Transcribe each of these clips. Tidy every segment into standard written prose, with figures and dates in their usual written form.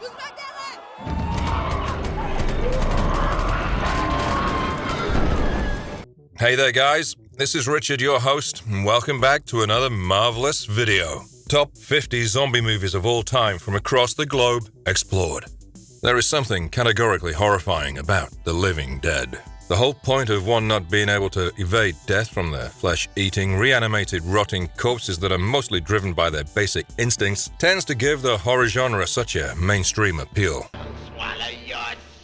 Who's back there, lad? Hey there guys, this is Richard, your host, and welcome back to another marvelous video. Top 50 zombie movies of all time from across the globe explored. There is something categorically horrifying about the living dead. The whole point of one not being able to evade death from their flesh-eating, reanimated, rotting corpses that are mostly driven by their basic instincts tends to give the horror genre such a mainstream appeal. Swallow your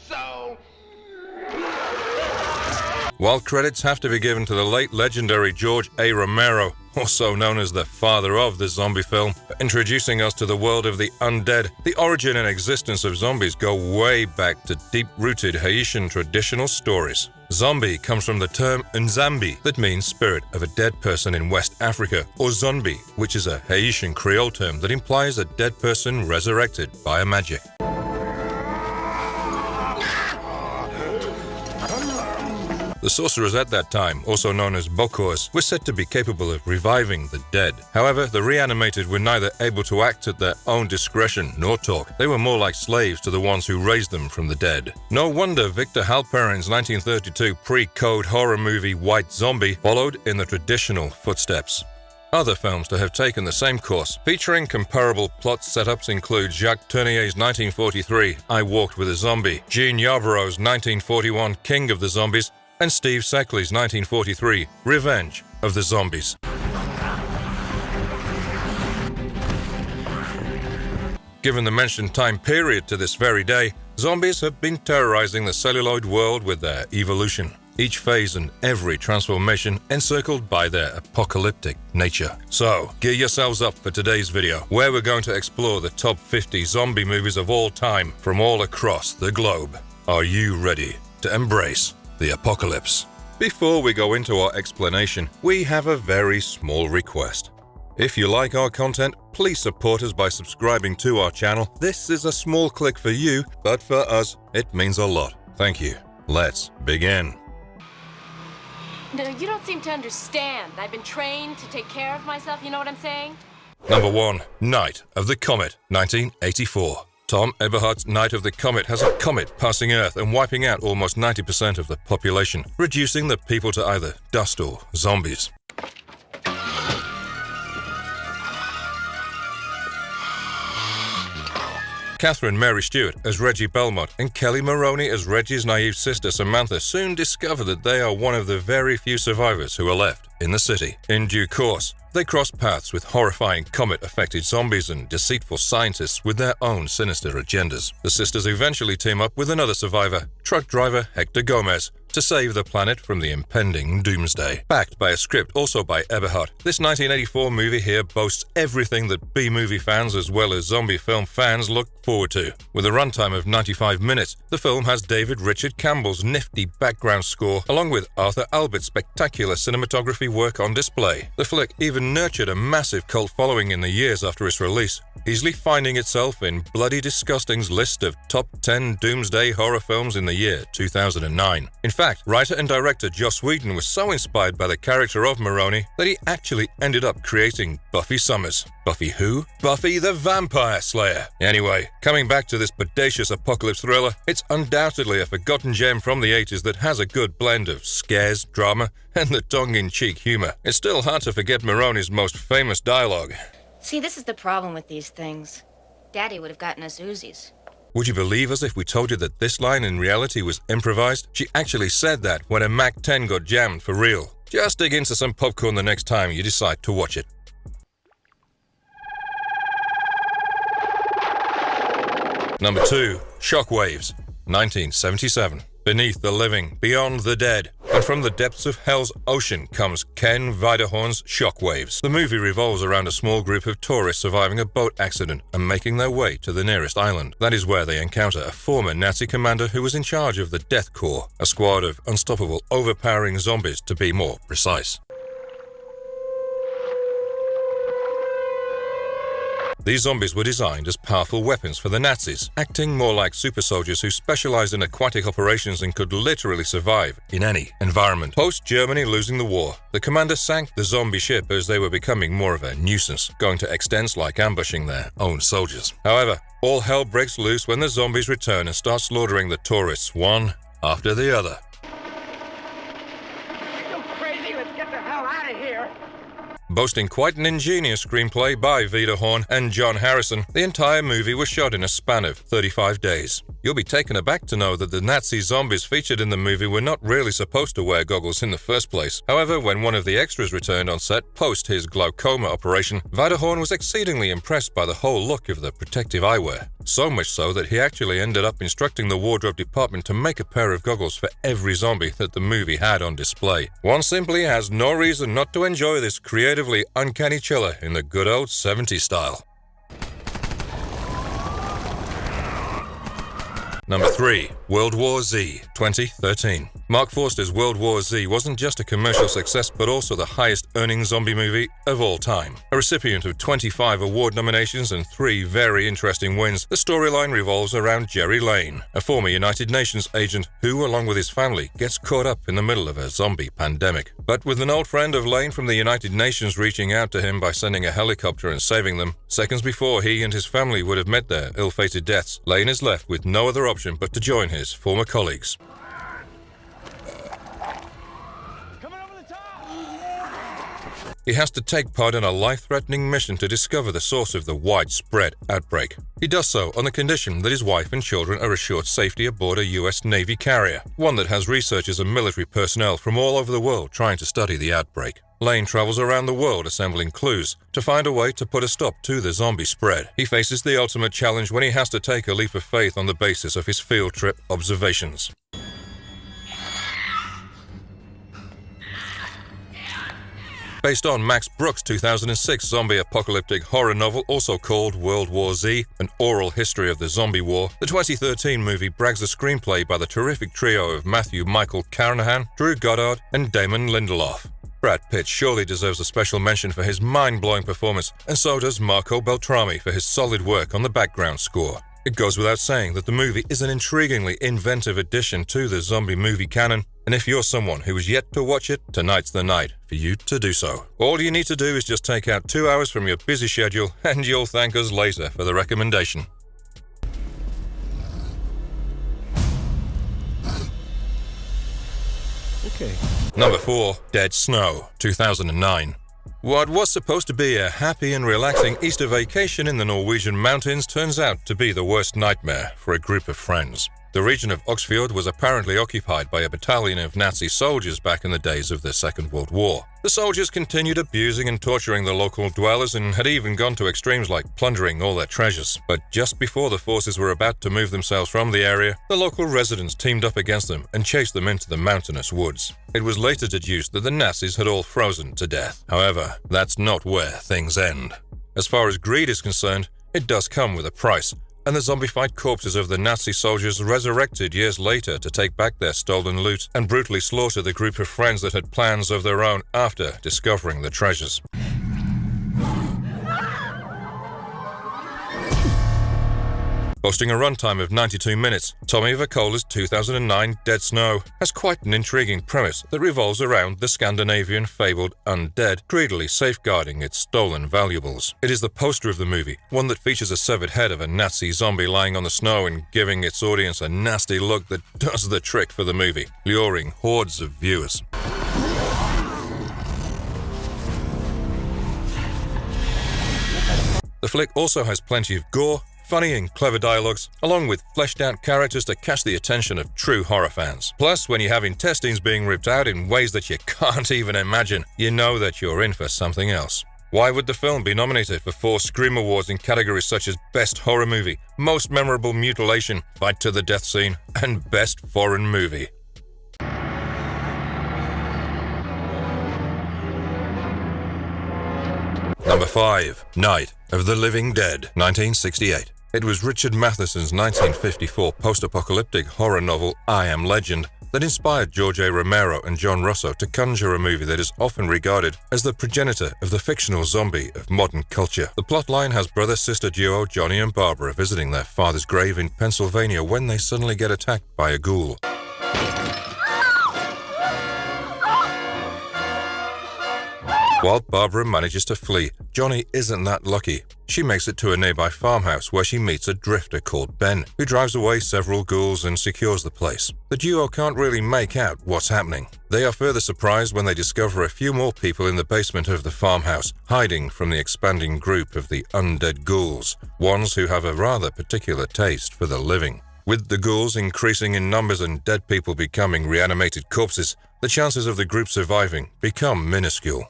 soul. While credits have to be given to the late legendary George A. Romero, also known as the father of the zombie film, for introducing us to the world of the undead, the origin and existence of zombies go way back to deep-rooted Haitian traditional stories. Zombie comes from the term nzambi, that means spirit of a dead person in West Africa, or zonbi, which is a Haitian Creole term that implies a dead person resurrected by a magic. The sorcerers at that time, also known as Bokors, were said to be capable of reviving the dead. However, the reanimated were neither able to act at their own discretion nor talk. They were more like slaves to the ones who raised them from the dead. No wonder Victor Halperin's 1932 pre-code horror movie White Zombie followed in the traditional footsteps. Other films to have taken the same course, featuring comparable plot setups, include Jacques Tourneur's 1943 I Walked with a Zombie, Jean Yarbrough's 1941 King of the Zombies, and Steve Sekely's 1943 Revenge of the Zombies. Given the mentioned time period to this very day, zombies have been terrorizing the celluloid world with their evolution, each phase and every transformation encircled by their apocalyptic nature. So, gear yourselves up for today's video, where we're going to explore the top 50 zombie movies of all time from all across the globe. Are you ready to embrace the apocalypse? Before we go into our explanation, we have a very small request. If you like our content, please support us by subscribing to our channel. This is a small click for you, but for us, it means a lot. Thank you. Let's begin. No, you don't seem to understand. I've been trained to take care of myself, you know what I'm saying? Number 1. Night of the Comet, 1984. Tom Eberhardt's Night of the Comet has a comet passing Earth and wiping out almost 90% of the population, reducing the people to either dust or zombies. Catherine Mary Stewart as Reggie Belmont and Kelly Maroney as Reggie's naive sister Samantha soon discover that they are one of the very few survivors who are left in the city. In due course, they cross paths with horrifying comet-affected zombies and deceitful scientists with their own sinister agendas. The sisters eventually team up with another survivor, truck driver Hector Gomez, to save the planet from the impending doomsday. Backed by a script also by Eberhardt, this 1984 movie here boasts everything that B-movie fans as well as zombie film fans look forward to. With a runtime of 95 minutes, the film has David Richard Campbell's nifty background score along with Arthur Albert's spectacular cinematography work on display. The flick even nurtured a massive cult following in the years after its release, easily finding itself in Bloody Disgusting's list of top 10 doomsday horror films in the year 2009. In fact, writer and director Joss Whedon was so inspired by the character of Maroney that he actually ended up creating Buffy Summers. Buffy who? Buffy the Vampire Slayer. Anyway, coming back to this bodacious apocalypse thriller, it's undoubtedly a forgotten gem from the 80s that has a good blend of scares, drama, and the tongue-in-cheek humor. It's still hard to forget Maroney's most famous dialogue. See, this is the problem with these things. Daddy would have gotten us Uzis. Would you believe us if we told you that this line in reality was improvised? She actually said that when a Mac 10 got jammed for real. Just dig into some popcorn the next time you decide to watch it. Number 2. Shockwaves, 1977. Beneath the living, beyond the dead, and from the depths of hell's ocean comes Ken Videhorn's Shockwaves. The movie revolves around a small group of tourists surviving a boat accident and making their way to the nearest island. That is where they encounter a former Nazi commander who was in charge of the Death Corps, a squad of unstoppable, overpowering zombies to be more precise. These zombies were designed as powerful weapons for the Nazis, acting more like super soldiers who specialized in aquatic operations and could literally survive in any environment. Post-Germany losing the war, the commander sank the zombie ship as they were becoming more of a nuisance, going to extents like ambushing their own soldiers. However, all hell breaks loose when the zombies return and start slaughtering the tourists one after the other. You crazy? Let's get the hell out of here. Boasting quite an ingenious screenplay by Vida Horn and John Harrison, the entire movie was shot in a span of 35 days. You'll be taken aback to know that the Nazi zombies featured in the movie were not really supposed to wear goggles in the first place. However, when one of the extras returned on set post his glaucoma operation, Vida Horn was exceedingly impressed by the whole look of the protective eyewear. So much so that he actually ended up instructing the wardrobe department to make a pair of goggles for every zombie that the movie had on display. One simply has no reason not to enjoy this creatively uncanny chiller in the good old 70s style. Number 3. World War Z, 2013. Mark Forster's World War Z wasn't just a commercial success but also the highest-earning zombie movie of all time. A recipient of 25 award nominations and 3 very interesting wins, the storyline revolves around Jerry Lane, a former United Nations agent who, along with his family, gets caught up in the middle of a zombie pandemic. But with an old friend of Lane from the United Nations reaching out to him by sending a helicopter and saving them, seconds before he and his family would have met their ill-fated deaths, Lane is left with no other option but to join his former colleagues. He has to take part in a life-threatening mission to discover the source of the widespread outbreak. He does so on the condition that his wife and children are assured safety aboard a US Navy carrier, one that has researchers and military personnel from all over the world trying to study the outbreak. Lane travels around the world assembling clues to find a way to put a stop to the zombie spread. He faces the ultimate challenge when he has to take a leap of faith on the basis of his field trip observations. Based on Max Brooks' 2006 zombie apocalyptic horror novel, also called World War Z, an oral history of the zombie war, the 2013 movie brags a screenplay by the terrific trio of Matthew Michael Carnahan, Drew Goddard, and Damon Lindelof. Brad Pitt surely deserves a special mention for his mind-blowing performance, and so does Marco Beltrami for his solid work on the background score. It goes without saying that the movie is an intriguingly inventive addition to the zombie movie canon, and if you're someone who is yet to watch it, tonight's the night for you to do so. All you need to do is just take out 2 hours from your busy schedule, and you'll thank us later for the recommendation. Okay. Number 4. Dead Snow, 2009. What was supposed to be a happy and relaxing Easter vacation in the Norwegian mountains turns out to be the worst nightmare for a group of friends. The region of Oxfjord was apparently occupied by a battalion of Nazi soldiers back in the days of the Second World War. The soldiers continued abusing and torturing the local dwellers and had even gone to extremes like plundering all their treasures. But just before the forces were about to move themselves from the area, the local residents teamed up against them and chased them into the mountainous woods. It was later deduced that the Nazis had all frozen to death. However, that's not where things end. As far as greed is concerned, it does come with a price, and the zombified corpses of the Nazi soldiers resurrected years later to take back their stolen loot and brutally slaughter the group of friends that had plans of their own after discovering the treasures. Boasting a runtime of 92 minutes, Tommy Vercola's 2009 Dead Snow has quite an intriguing premise that revolves around the Scandinavian fabled Undead greedily safeguarding its stolen valuables. It is the poster of the movie, one that features a severed head of a Nazi zombie lying on the snow and giving its audience a nasty look that does the trick for the movie, luring hordes of viewers. The flick also has plenty of gore, funny and clever dialogues, along with fleshed-out characters to catch the attention of true horror fans. Plus, when you have intestines being ripped out in ways that you can't even imagine, you know that you're in for something else. Why would the film be nominated for 4 Scream Awards in categories such as Best Horror Movie, Most Memorable Mutilation, Fight to the Death Scene, and Best Foreign Movie? Number 5. Night of the Living Dead, 1968. It was Richard Matheson's 1954 post-apocalyptic horror novel I Am Legend that inspired George A. Romero and John Russo to conjure a movie that is often regarded as the progenitor of the fictional zombie of modern culture. The plotline has brother-sister duo Johnny and Barbara visiting their father's grave in Pennsylvania when they suddenly get attacked by a ghoul. While Barbara manages to flee, Johnny isn't that lucky. She makes it to a nearby farmhouse where she meets a drifter called Ben, who drives away several ghouls and secures the place. The duo can't really make out what's happening. They are further surprised when they discover a few more people in the basement of the farmhouse, hiding from the expanding group of the undead ghouls, ones who have a rather particular taste for the living. With the ghouls increasing in numbers and dead people becoming reanimated corpses, the chances of the group surviving become minuscule.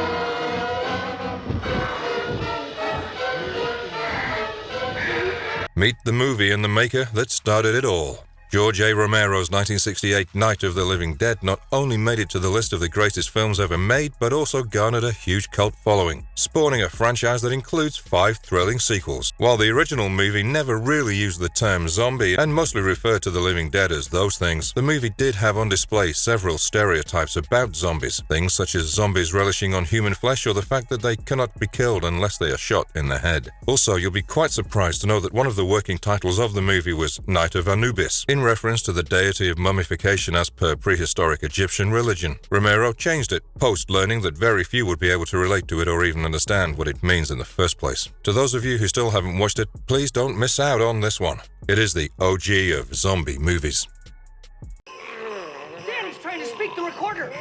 Meet the movie and the maker that started it all. George A. Romero's 1968 Night of the Living Dead not only made it to the list of the greatest films ever made, but also garnered a huge cult following, spawning a franchise that includes 5 thrilling sequels. While the original movie never really used the term zombie and mostly referred to the living dead as those things, the movie did have on display several stereotypes about zombies, things such as zombies relishing on human flesh or the fact that they cannot be killed unless they are shot in the head. Also, you'll be quite surprised to know that one of the working titles of the movie was Night of Anubis, in reference to the deity of mummification as per prehistoric Egyptian religion. Romero changed it, post-learning that very few would be able to relate to it or even understand what it means in the first place. To those of you who still haven't watched it, please don't miss out on this one. It is the OG of zombie movies. Danny's trying to speak the recorder.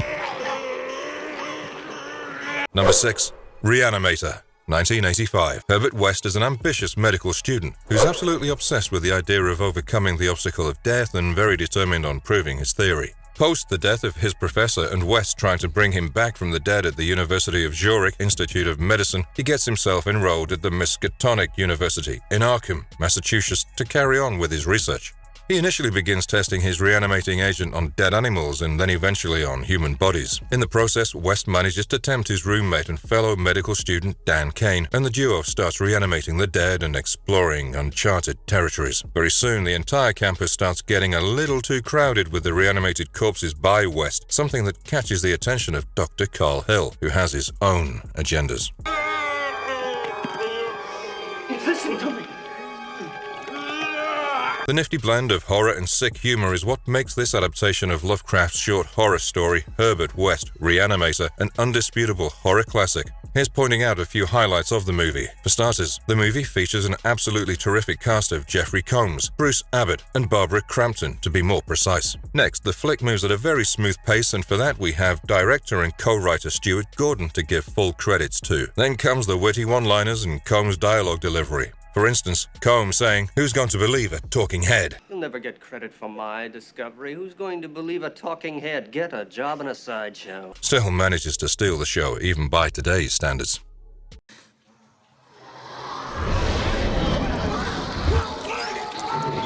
Number 6. Re-Animator. 1985. Herbert West is an ambitious medical student who's absolutely obsessed with the idea of overcoming the obstacle of death and very determined on proving his theory. Post the death of his professor and West trying to bring him back from the dead at the University of Zurich Institute of Medicine, he gets himself enrolled at the Miskatonic University in Arkham, Massachusetts, to carry on with his research. He initially begins testing his reanimating agent on dead animals and then eventually on human bodies. In the process, West manages to tempt his roommate and fellow medical student Dan Kane, and the duo starts reanimating the dead and exploring uncharted territories. Very soon, the entire campus starts getting a little too crowded with the reanimated corpses by West, something that catches the attention of Dr. Carl Hill, who has his own agendas. Listen to me. The nifty blend of horror and sick humor is what makes this adaptation of Lovecraft's short horror story, Herbert West, Re-Animator, an undisputable horror classic. Here's pointing out a few highlights of the movie. For starters, the movie features an absolutely terrific cast of Jeffrey Combs, Bruce Abbott, and Barbara Crampton, to be more precise. Next, the flick moves at a very smooth pace, and for that we have director and co-writer Stuart Gordon to give full credits to. Then comes the witty one-liners and Combs' dialogue delivery. For instance, Combs saying, "Who's going to believe a talking head?" You'll never get credit for my discovery. Who's going to believe a talking head? Get a job in a sideshow. Still manages to steal the show, even by today's standards.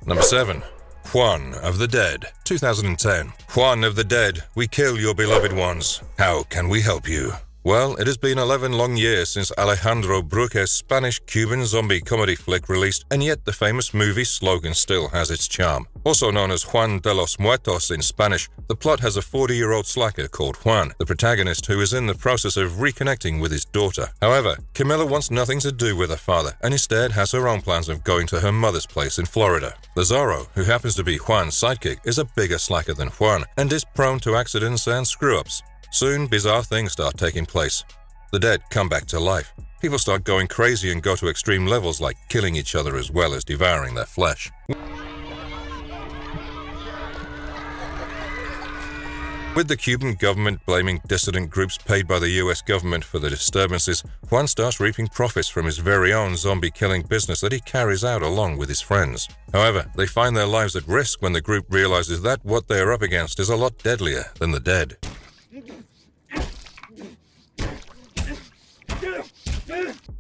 Number 7. Juan of the Dead, 2010. Juan of the Dead, we kill your beloved ones. How can we help you? Well, it has been 11 long years since Alejandro Bruque's Spanish-Cuban zombie comedy flick released, and yet the famous movie's slogan still has its charm. Also known as Juan de los Muertos in Spanish, the plot has a 40-year-old slacker called Juan, the protagonist, who is in the process of reconnecting with his daughter. However, Camilla wants nothing to do with her father, and instead has her own plans of going to her mother's place in Florida. Lazaro, who happens to be Juan's sidekick, is a bigger slacker than Juan, and is prone to accidents and screw-ups. Soon, bizarre things start taking place. The dead come back to life. People start going crazy and go to extreme levels like killing each other as well as devouring their flesh. With the Cuban government blaming dissident groups paid by the US government for the disturbances, Juan starts reaping profits from his very own zombie-killing business that he carries out along with his friends. However, they find their lives at risk when the group realizes that what they are up against is a lot deadlier than the dead.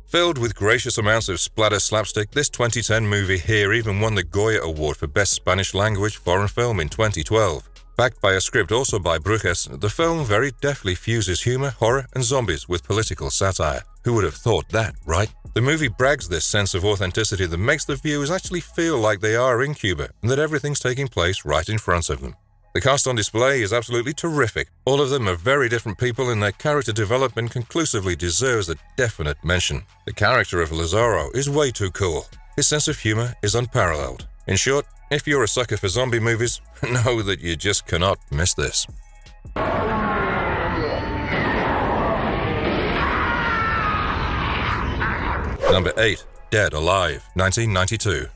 Filled with gracious amounts of splatter slapstick, this 2010 movie here even won the Goya Award for Best Spanish Language Foreign Film in 2012. Backed by a script also by Bruqués, the film very deftly fuses humor, horror, and zombies with political satire. Who would have thought that, right? The movie brags this sense of authenticity that makes the viewers actually feel like they are in Cuba and that everything's taking place right in front of them. The cast on display is absolutely terrific. All of them are very different people and their character development conclusively deserves a definite mention. The character of Lazaro is way too cool. His sense of humor is unparalleled. In short, if you're a sucker for zombie movies, know that you just cannot miss this. Number 8. Dead Alive, 1992.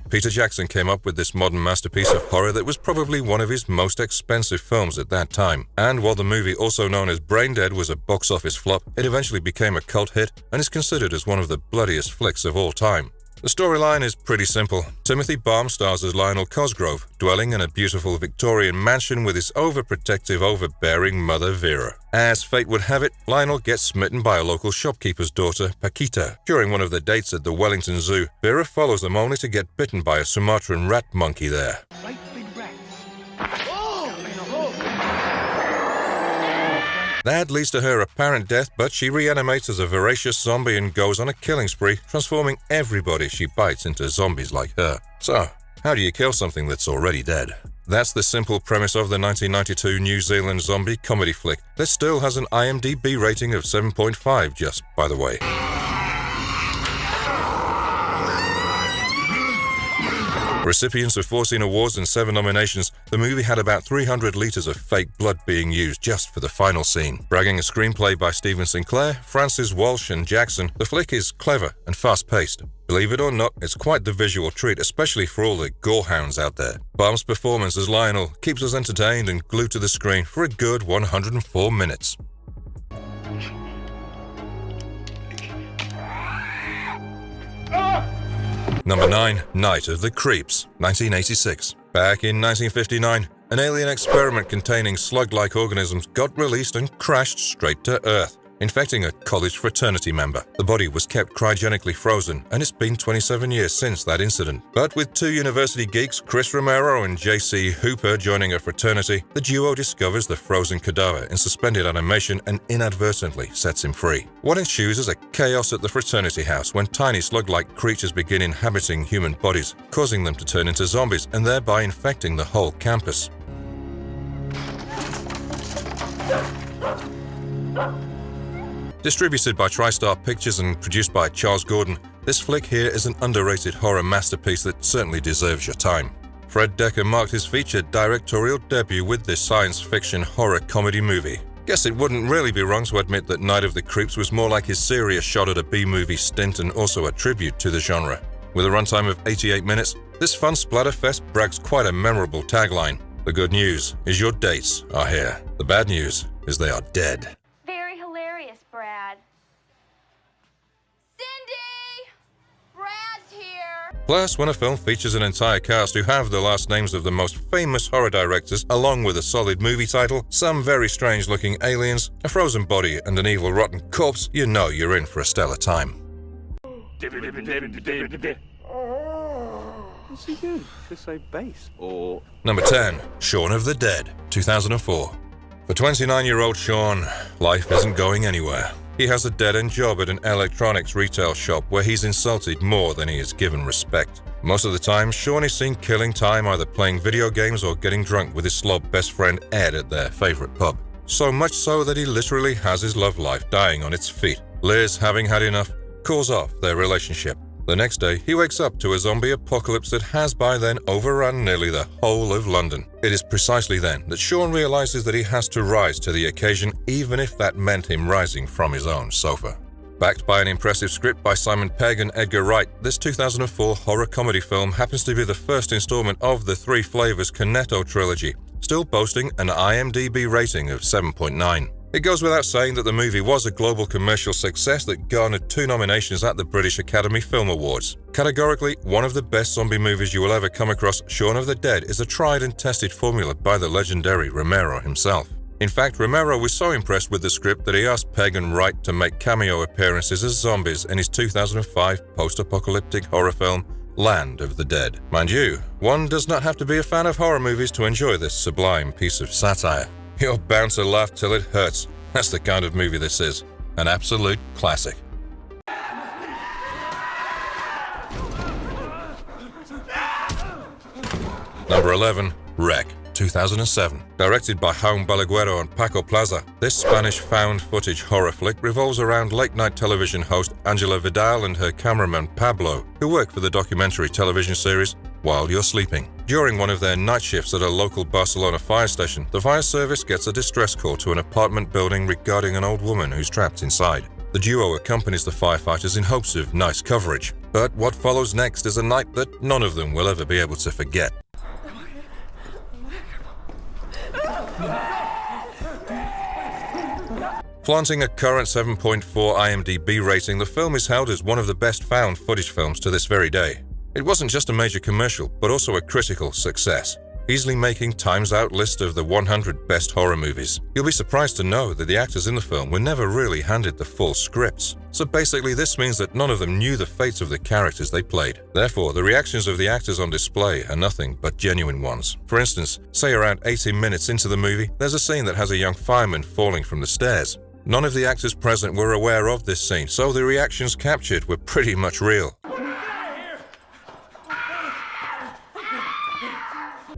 Peter Jackson came up with this modern masterpiece of horror that was probably one of his most expensive films at that time. And while the movie, also known as Brain Dead, was a box office flop, it eventually became a cult hit and is considered as one of the bloodiest flicks of all time. The storyline is pretty simple. Timothy Balme stars as Lionel Cosgrove, dwelling in a beautiful Victorian mansion with his overprotective, overbearing mother Vera. As fate would have it, Lionel gets smitten by a local shopkeeper's daughter, Paquita. During one of their dates at the Wellington Zoo, Vera follows them only to get bitten by a Sumatran rat monkey there. Right big rats. That leads to her apparent death, but she reanimates as a voracious zombie and goes on a killing spree, transforming everybody she bites into zombies like her. So, how do you kill something that's already dead? That's the simple premise of the 1992 New Zealand zombie comedy flick that still has an IMDb rating of 7.5, just by the way. Recipients of 14 awards and 7 nominations, the movie had about 300 liters of fake blood being used just for the final scene. Bragging a screenplay by Stephen Sinclair, Francis Walsh and Jackson, the flick is clever and fast-paced. Believe it or not, it's quite the visual treat, especially for all the gorehounds out there. Balme's performance as Lionel keeps us entertained and glued to the screen for a good 104 minutes. Number 9. Night of the Creeps, 1986. Back in 1959, an alien experiment containing slug-like organisms got released and crashed straight to Earth, infecting a college fraternity member. The body was kept cryogenically frozen, and it's been 27 years since that incident. But with 2 university geeks, Chris Romero and J.C. Hooper, joining a fraternity, the duo discovers the frozen cadaver in suspended animation and inadvertently sets him free. What ensues is a chaos at the fraternity house when tiny slug-like creatures begin inhabiting human bodies, causing them to turn into zombies and thereby infecting the whole campus. Distributed by TriStar Pictures and produced by Charles Gordon, this flick here is an underrated horror masterpiece that certainly deserves your time. Fred Decker marked his feature directorial debut with this science fiction horror comedy movie. Guess it wouldn't really be wrong to admit that Night of the Creeps was more like his serious shot at a B-movie stint and also a tribute to the genre. With a runtime of 88 minutes, this fun splatterfest brags quite a memorable tagline. The good news is your dates are here. The bad news is they are dead. Brad. Cindy! Brad's here! Plus, when a film features an entire cast who have the last names of the most famous horror directors, along with a solid movie title, some very strange-looking aliens, a frozen body, and an evil rotten corpse, you know you're in for a stellar time. What's he do? Should say bass or... Number 10. Shaun of the Dead, 2004. For 29-year-old Shaun, life isn't going anywhere. He has a dead-end job at an electronics retail shop where he's insulted more than he is given respect. Most of the time, Shaun is seen killing time either playing video games or getting drunk with his slob best friend Ed at their favorite pub. So much so that he literally has his love life dying on its feet. Liz, having had enough, calls off their relationship. The next day, he wakes up to a zombie apocalypse that has by then overrun nearly the whole of London. It is precisely then that Shaun realizes that he has to rise to the occasion, even if that meant him rising from his own sofa. Backed by an impressive script by Simon Pegg and Edgar Wright, this 2004 horror comedy film happens to be the first installment of the Three Flavors Cornetto trilogy, still boasting an IMDb rating of 7.9. It goes without saying that the movie was a global commercial success that garnered 2 nominations at the British Academy Film Awards. Categorically, one of the best zombie movies you will ever come across, Shaun of the Dead is a tried and tested formula by the legendary Romero himself. In fact, Romero was so impressed with the script that he asked Pegg and Wright to make cameo appearances as zombies in his 2005 post-apocalyptic horror film, Land of the Dead. Mind you, one does not have to be a fan of horror movies to enjoy this sublime piece of satire. You're bound to laugh till it hurts. That's the kind of movie this is. An absolute classic. Number 11. Wreck, 2007. Directed by Juan Balaguero and Paco Plaza, this Spanish found footage horror flick revolves around late-night television host Angela Vidal and her cameraman Pablo, who work for the documentary television series While You're Sleeping. During one of their night shifts at a local Barcelona fire station, the fire service gets a distress call to an apartment building regarding an old woman who's trapped inside. The duo accompanies the firefighters in hopes of nice coverage. But what follows next is a night that none of them will ever be able to forget. Flaunting a current 7.4 IMDb rating, the film is held as one of the best found footage films to this very day. It wasn't just a major commercial, but also a critical success, easily making Time's Out list of the 100 best horror movies. You'll be surprised to know that the actors in the film were never really handed the full scripts. So basically this means that none of them knew the fates of the characters they played. Therefore, the reactions of the actors on display are nothing but genuine ones. For instance, say around 80 minutes into the movie, there's a scene that has a young fireman falling from the stairs. None of the actors present were aware of this scene, so the reactions captured were pretty much real.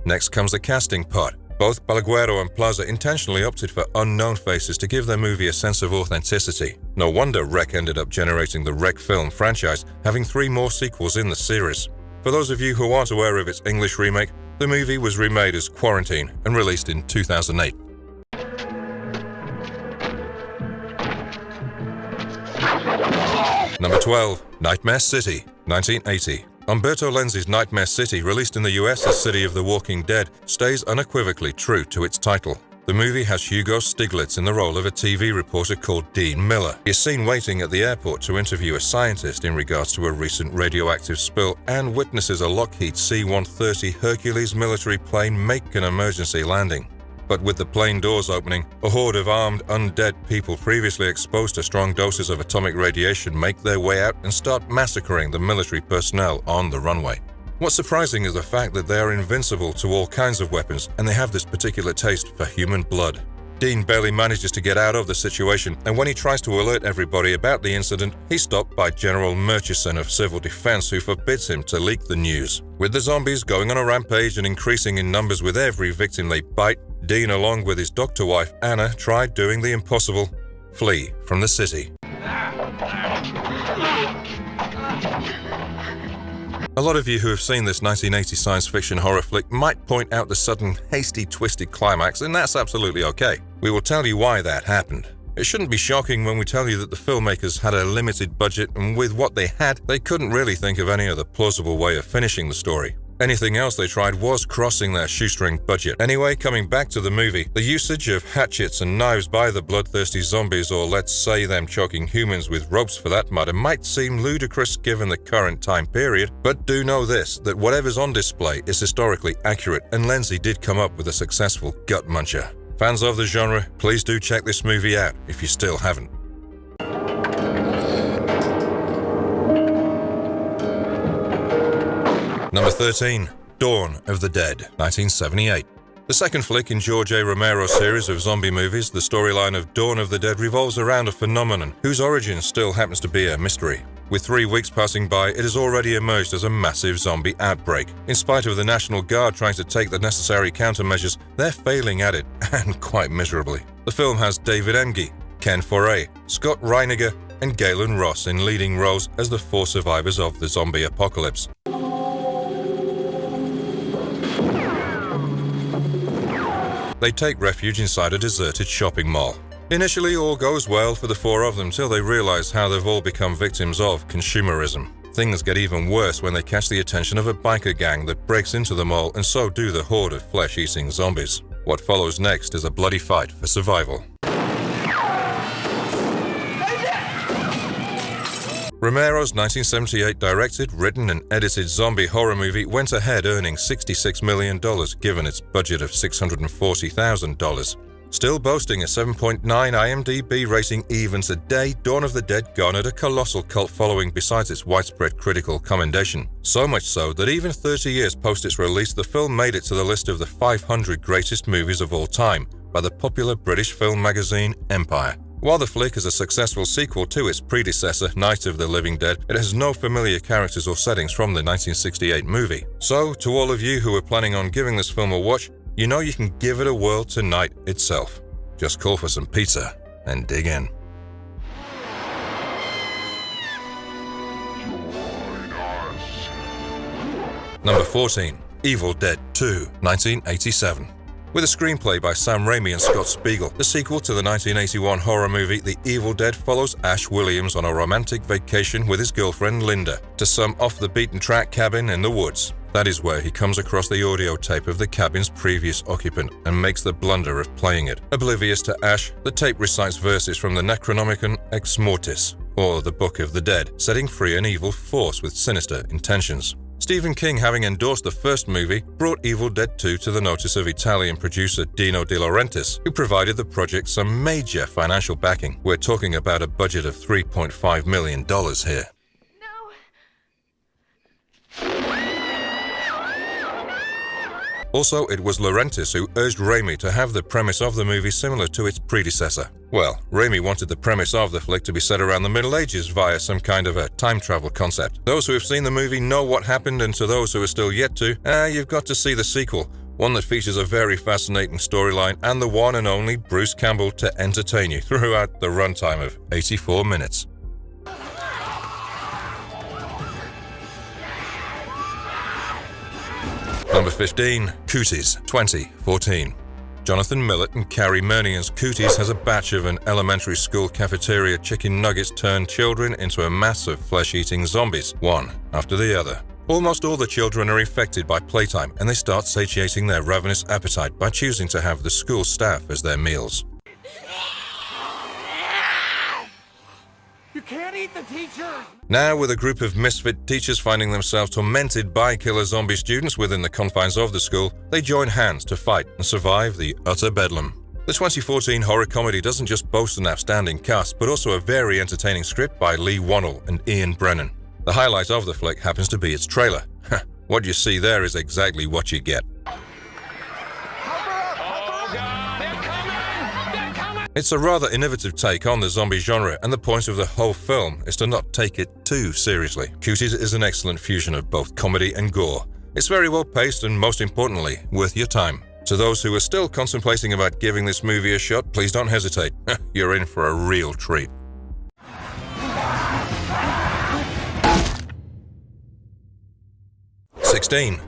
Next comes the casting part. Both Balaguero and Plaza intentionally opted for unknown faces to give their movie a sense of authenticity. No wonder Wreck ended up generating the Wreck film franchise, having 3 more sequels in the series. For those of you who aren't aware of its English remake, the movie was remade as Quarantine and released in 2008. Number 12. Nightmare City, 1980. Umberto Lenzi's Nightmare City, released in the US as City of the Walking Dead, stays unequivocally true to its title. The movie has Hugo Stiglitz in the role of a TV reporter called Dean Miller. He is seen waiting at the airport to interview a scientist in regards to a recent radioactive spill and witnesses a Lockheed C-130 Hercules military plane make an emergency landing. But with the plane doors opening, a horde of armed, undead people previously exposed to strong doses of atomic radiation make their way out and start massacring the military personnel on the runway. What's surprising is the fact that they are invincible to all kinds of weapons, and they have this particular taste for human blood. Dean barely manages to get out of the situation, and when he tries to alert everybody about the incident, he's stopped by General Murchison of Civil Defense, who forbids him to leak the news. With the zombies going on a rampage and increasing in numbers with every victim they bite, Dean, along with his doctor wife Anna, tried doing the impossible: flee from the city. A lot of you who have seen this 1980 science fiction horror flick might point out the sudden, hasty, twisted climax, and that's absolutely okay. We will tell you why that happened. It shouldn't be shocking when we tell you that the filmmakers had a limited budget, and with what they had, they couldn't really think of any other plausible way of finishing the story. Anything else they tried was crossing their shoestring budget. Anyway, coming back to the movie, the usage of hatchets and knives by the bloodthirsty zombies, or let's say them choking humans with ropes for that matter, might seem ludicrous given the current time period, but do know this, that whatever's on display is historically accurate, and Lenzi did come up with a successful gut muncher. Fans of the genre, please do check this movie out if you still haven't. Number 13. Dawn of the Dead, 1978. The second flick in George A. Romero's series of zombie movies, the storyline of Dawn of the Dead revolves around a phenomenon whose origin still happens to be a mystery. With 3 weeks passing by, it has already emerged as a massive zombie outbreak. In spite of the National Guard trying to take the necessary countermeasures, they're failing at it, and quite miserably. The film has David Emge, Ken Foray, Scott Reiniger, and Galen Ross in leading roles as the 4 survivors of the zombie apocalypse. They take refuge inside a deserted shopping mall. Initially, all goes well for the 4 of them till they realize how they've all become victims of consumerism. Things get even worse when they catch the attention of a biker gang that breaks into the mall, and so do the horde of flesh-eating zombies. What follows next is a bloody fight for survival. Romero's 1978 directed, written and edited zombie horror movie went ahead earning $66 million given its budget of $640,000. Still boasting a 7.9 IMDb rating even today, Dawn of the Dead garnered a colossal cult following besides its widespread critical commendation. So much so that even 30 years post its release, the film made it to the list of the 500 greatest movies of all time by the popular British film magazine Empire. While the flick is a successful sequel to its predecessor, Night of the Living Dead, it has no familiar characters or settings from the 1968 movie. So, to all of you who are planning on giving this film a watch, you know you can give it a whirl tonight itself. Just call for some pizza and dig in. Number 14. Evil Dead 2, 1987. With a screenplay by Sam Raimi and Scott Spiegel, the sequel to the 1981 horror movie The Evil Dead follows Ash Williams on a romantic vacation with his girlfriend Linda to some off-the-beaten-track cabin in the woods. That is where he comes across the audio tape of the cabin's previous occupant and makes the blunder of playing it. Oblivious to Ash, the tape recites verses from the Necronomicon Ex Mortis, or the Book of the Dead, setting free an evil force with sinister intentions. Stephen King, having endorsed the first movie, brought Evil Dead 2 to the notice of Italian producer Dino De Laurentiis, who provided the project some major financial backing. We're talking about a budget of $3.5 million here. Also, it was Laurentiis who urged Raimi to have the premise of the movie similar to its predecessor. Well, Raimi wanted the premise of the flick to be set around the Middle Ages via some kind of a time travel concept. Those who have seen the movie know what happened, and to those who are still yet to, you've got to see the sequel, one that features a very fascinating storyline and the one and only Bruce Campbell to entertain you throughout the runtime of 84 minutes. Number 15. Cooties, 2014. Jonathan Millett and Carrie Murnion's Cooties has a batch of an elementary school cafeteria chicken nuggets turn children into a mass of flesh-eating zombies, one after the other. Almost all the children are infected by playtime, and they start satiating their ravenous appetite by choosing to have the school staff as their meals. You can't eat the teacher! Now, with a group of misfit teachers finding themselves tormented by killer zombie students within the confines of the school, they join hands to fight and survive the utter bedlam. The 2014 horror comedy doesn't just boast an outstanding cast, but also a very entertaining script by Lee Wannell and Ian Brennan. The highlight of the flick happens to be its trailer. What you see there is exactly what you get. It's a rather innovative take on the zombie genre, and the point of the whole film is to not take it too seriously. Cooties is an excellent fusion of both comedy and gore. It's very well paced and, most importantly, worth your time. To those who are still contemplating about giving this movie a shot, please don't hesitate. You're in for a real treat. (16)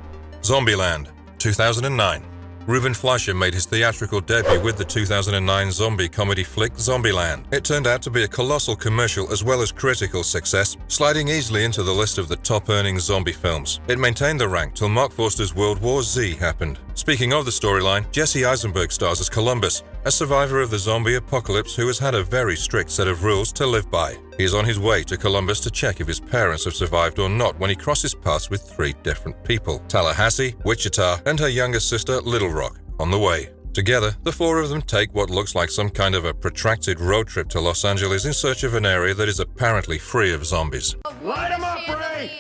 Zombieland, 2009. Ruben Fleischer made his theatrical debut with the 2009 zombie comedy flick Zombieland. It turned out to be a colossal commercial as well as critical success, sliding easily into the list of the top-earning zombie films. It maintained the rank till Mark Forster's World War Z happened. Speaking of the storyline, Jesse Eisenberg stars as Columbus, a survivor of the zombie apocalypse who has had a very strict set of rules to live by. He is on his way to Columbus to check if his parents have survived or not when he crosses paths with 3 different people: Tallahassee, Wichita, and her younger sister Little Rock on the way. Together, the 4 of them take what looks like some kind of a protracted road trip to Los Angeles in search of an area that is apparently free of zombies. Light him up, Ray!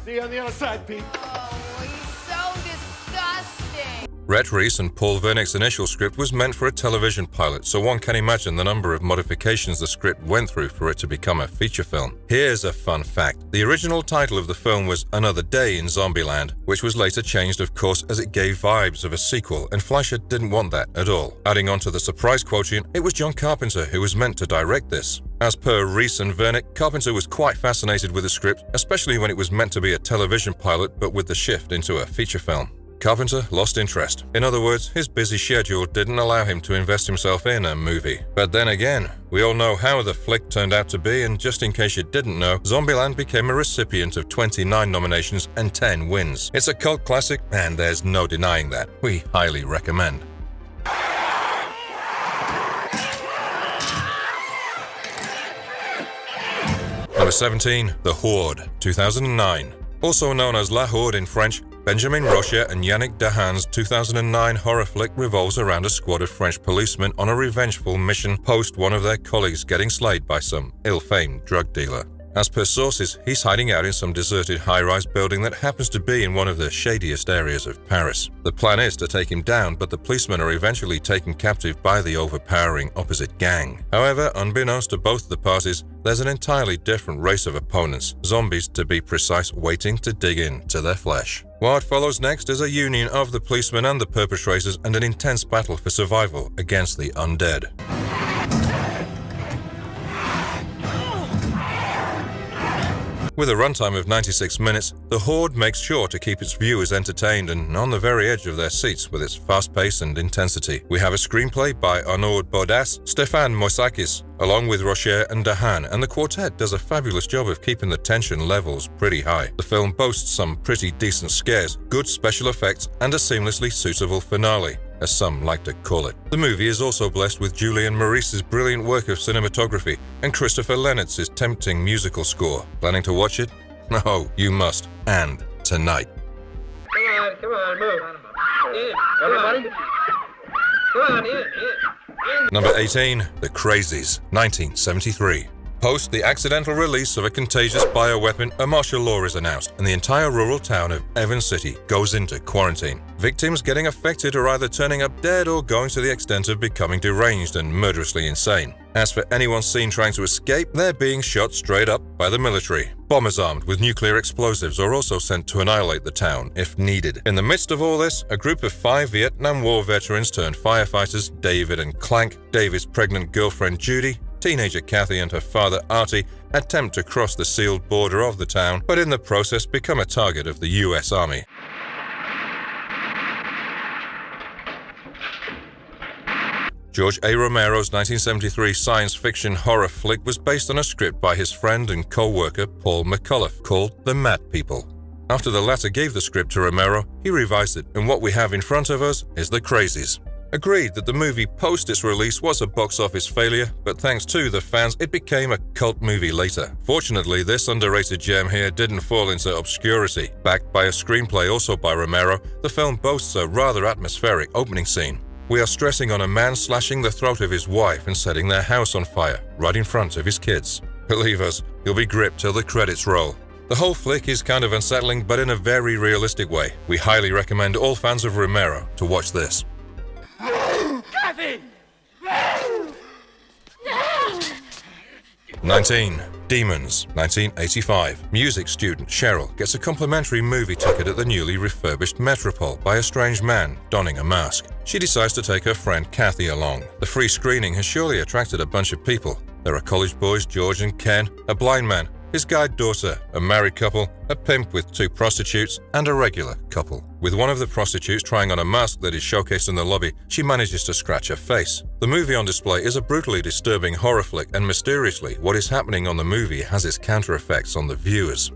See you on the other side, Pete. Oh, he's so disgusting. Rhett Reese and Paul Wernick's initial script was meant for a television pilot, so one can imagine the number of modifications the script went through for it to become a feature film. Here's a fun fact. The original title of the film was Another Day in Zombieland, which was later changed, of course, as it gave vibes of a sequel, and Fleischer didn't want that at all. Adding on to the surprise quotient, it was John Carpenter who was meant to direct this. As per Reese and Wernick, Carpenter was quite fascinated with the script, especially when it was meant to be a television pilot but with the shift into a feature film. Carpenter lost interest. In other words, his busy schedule didn't allow him to invest himself in a movie. But then again, we all know how the flick turned out to be, and just in case you didn't know, Zombieland became a recipient of 29 nominations and 10 wins. It's a cult classic, and there's no denying that. We highly recommend. Number 17. The Horde, 2009. Also known as La Horde in French, Benjamin Rocher and Yannick Dahan's 2009 horror flick revolves around a squad of French policemen on a revengeful mission post one of their colleagues getting slayed by some ill-famed drug dealer. As per sources, he's hiding out in some deserted high-rise building that happens to be in one of the shadiest areas of Paris. The plan is to take him down, but the policemen are eventually taken captive by the overpowering opposite gang. However, unbeknownst to both the parties, there's an entirely different race of opponents, zombies to be precise, waiting to dig into their flesh. What follows next is a union of the policemen and the perpetrators and an intense battle for survival against the undead. With a runtime of 96 minutes, the Horde makes sure to keep its viewers entertained and on the very edge of their seats with its fast pace and intensity. We have a screenplay by Arnaud Bodas, Stéphane Moïsakis, along with Rocher and Dahan, and the quartet does a fabulous job of keeping the tension levels pretty high. The film boasts some pretty decent scares, good special effects, and a seamlessly suitable finale, as some like to call it. The movie is also blessed with Julian Maurice's brilliant work of cinematography and Christopher Lennox's tempting musical score. Planning to watch it? No, you must, and tonight. Come on, move. In, everybody. Come on, in. Number 18, The Crazies, 1973. Post the accidental release of a contagious bioweapon, a martial law is announced, and the entire rural town of Evans City goes into quarantine. Victims getting affected are either turning up dead or going to the extent of becoming deranged and murderously insane. As for anyone seen trying to escape, they're being shot straight up by the military. Bombers armed with nuclear explosives are also sent to annihilate the town, if needed. In the midst of all this, a group of 5 Vietnam War veterans turned firefighters, David and Clank, David's pregnant girlfriend Judy, teenager Kathy and her father Artie, attempt to cross the sealed border of the town, but in the process become a target of the US Army. George A. Romero's 1973 science fiction horror flick was based on a script by his friend and co-worker Paul McCullough called The Mad People. After the latter gave the script to Romero, he revised it, and what we have in front of us is The Crazies. Agreed that the movie post its release was a box office failure, but thanks to the fans, it became a cult movie later. Fortunately, this underrated gem here didn't fall into obscurity. Backed by a screenplay also by Romero, the film boasts a rather atmospheric opening scene. We are stressing on a man slashing the throat of his wife and setting their house on fire, right in front of his kids. Believe us, you'll be gripped till the credits roll. The whole flick is kind of unsettling, but in a very realistic way. We highly recommend all fans of Romero to watch this. Kathy! 19. Demons, 1985. Music student Cheryl gets a complimentary movie ticket at the newly refurbished Metropole by a strange man donning a mask. She decides to take her friend Kathy along. The free screening has surely attracted a bunch of people. There are college boys George and Ken, a blind man, his guide daughter, a married couple, a pimp with 2 prostitutes, and a regular couple. With one of the prostitutes trying on a mask that is showcased in the lobby, she manages to scratch her face. The movie on display is a brutally disturbing horror flick, and mysteriously, what is happening on the movie has its counter effects on the viewers.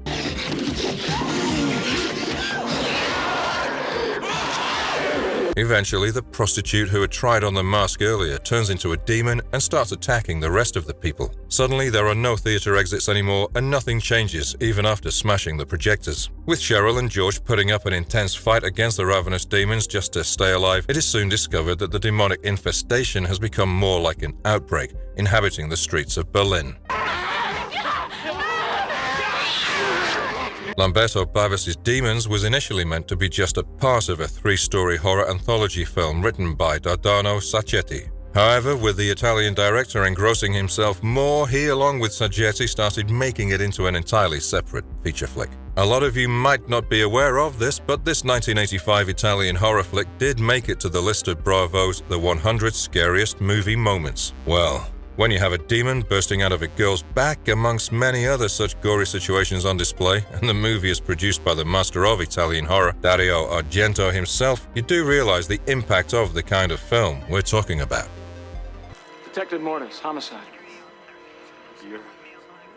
Eventually, the prostitute who had tried on the mask earlier turns into a demon and starts attacking the rest of the people. Suddenly, there are no theater exits anymore and nothing changes even after smashing the projectors. With Cheryl and George putting up an intense fight against the ravenous demons just to stay alive, it is soon discovered that the demonic infestation has become more like an outbreak, inhabiting the streets of Berlin. Lamberto Bavas' Demons was initially meant to be just a part of a 3-story horror anthology film written by Dardano Sacchetti. However, with the Italian director engrossing himself more, he along with Sacchetti started making it into an entirely separate feature flick. A lot of you might not be aware of this, but this 1985 Italian horror flick did make it to the list of Bravo's The 100 Scariest Movie Moments. Well, when you have a demon bursting out of a girl's back amongst many other such gory situations on display, and the movie is produced by the master of Italian horror, Dario Argento himself, you do realize the impact of the kind of film we're talking about. Detective Mortis, homicide.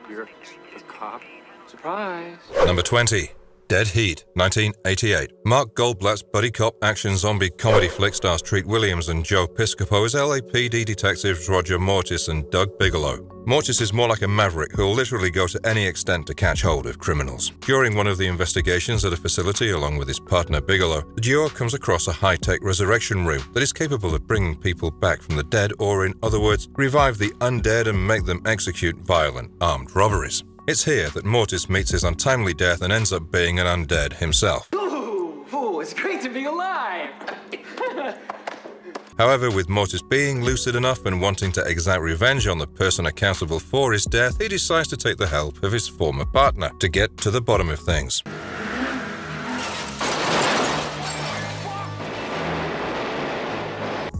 You're a cop? Surprise. Number 20. Dead Heat, 1988. Mark Goldblatt's buddy cop action zombie comedy flick stars Treat Williams and Joe Piscopo as LAPD detectives Roger Mortis and Doug Bigelow. Mortis is more like a maverick who'll literally go to any extent to catch hold of criminals. During one of the investigations at a facility along with his partner Bigelow, the duo comes across a high-tech resurrection room that is capable of bringing people back from the dead, or in other words, revive the undead and make them execute violent armed robberies. It's here that Mortis meets his untimely death and ends up being an undead himself. Ooh, it's great to be alive! However, with Mortis being lucid enough and wanting to exact revenge on the person accountable for his death, he decides to take the help of his former partner to get to the bottom of things.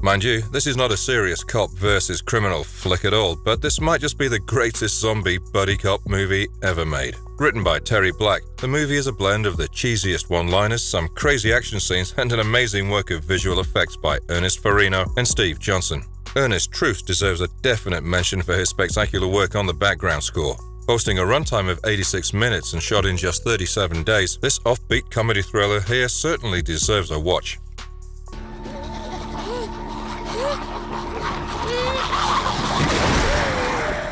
Mind you, this is not a serious cop versus criminal flick at all, but this might just be the greatest zombie buddy cop movie ever made. Written by Terry Black, the movie is a blend of the cheesiest one-liners, some crazy action scenes, and an amazing work of visual effects by Ernest Farino and Steve Johnson. Ernest Truce deserves a definite mention for his spectacular work on the background score. Boasting a runtime of 86 minutes and shot in just 37 days, this offbeat comedy thriller here certainly deserves a watch.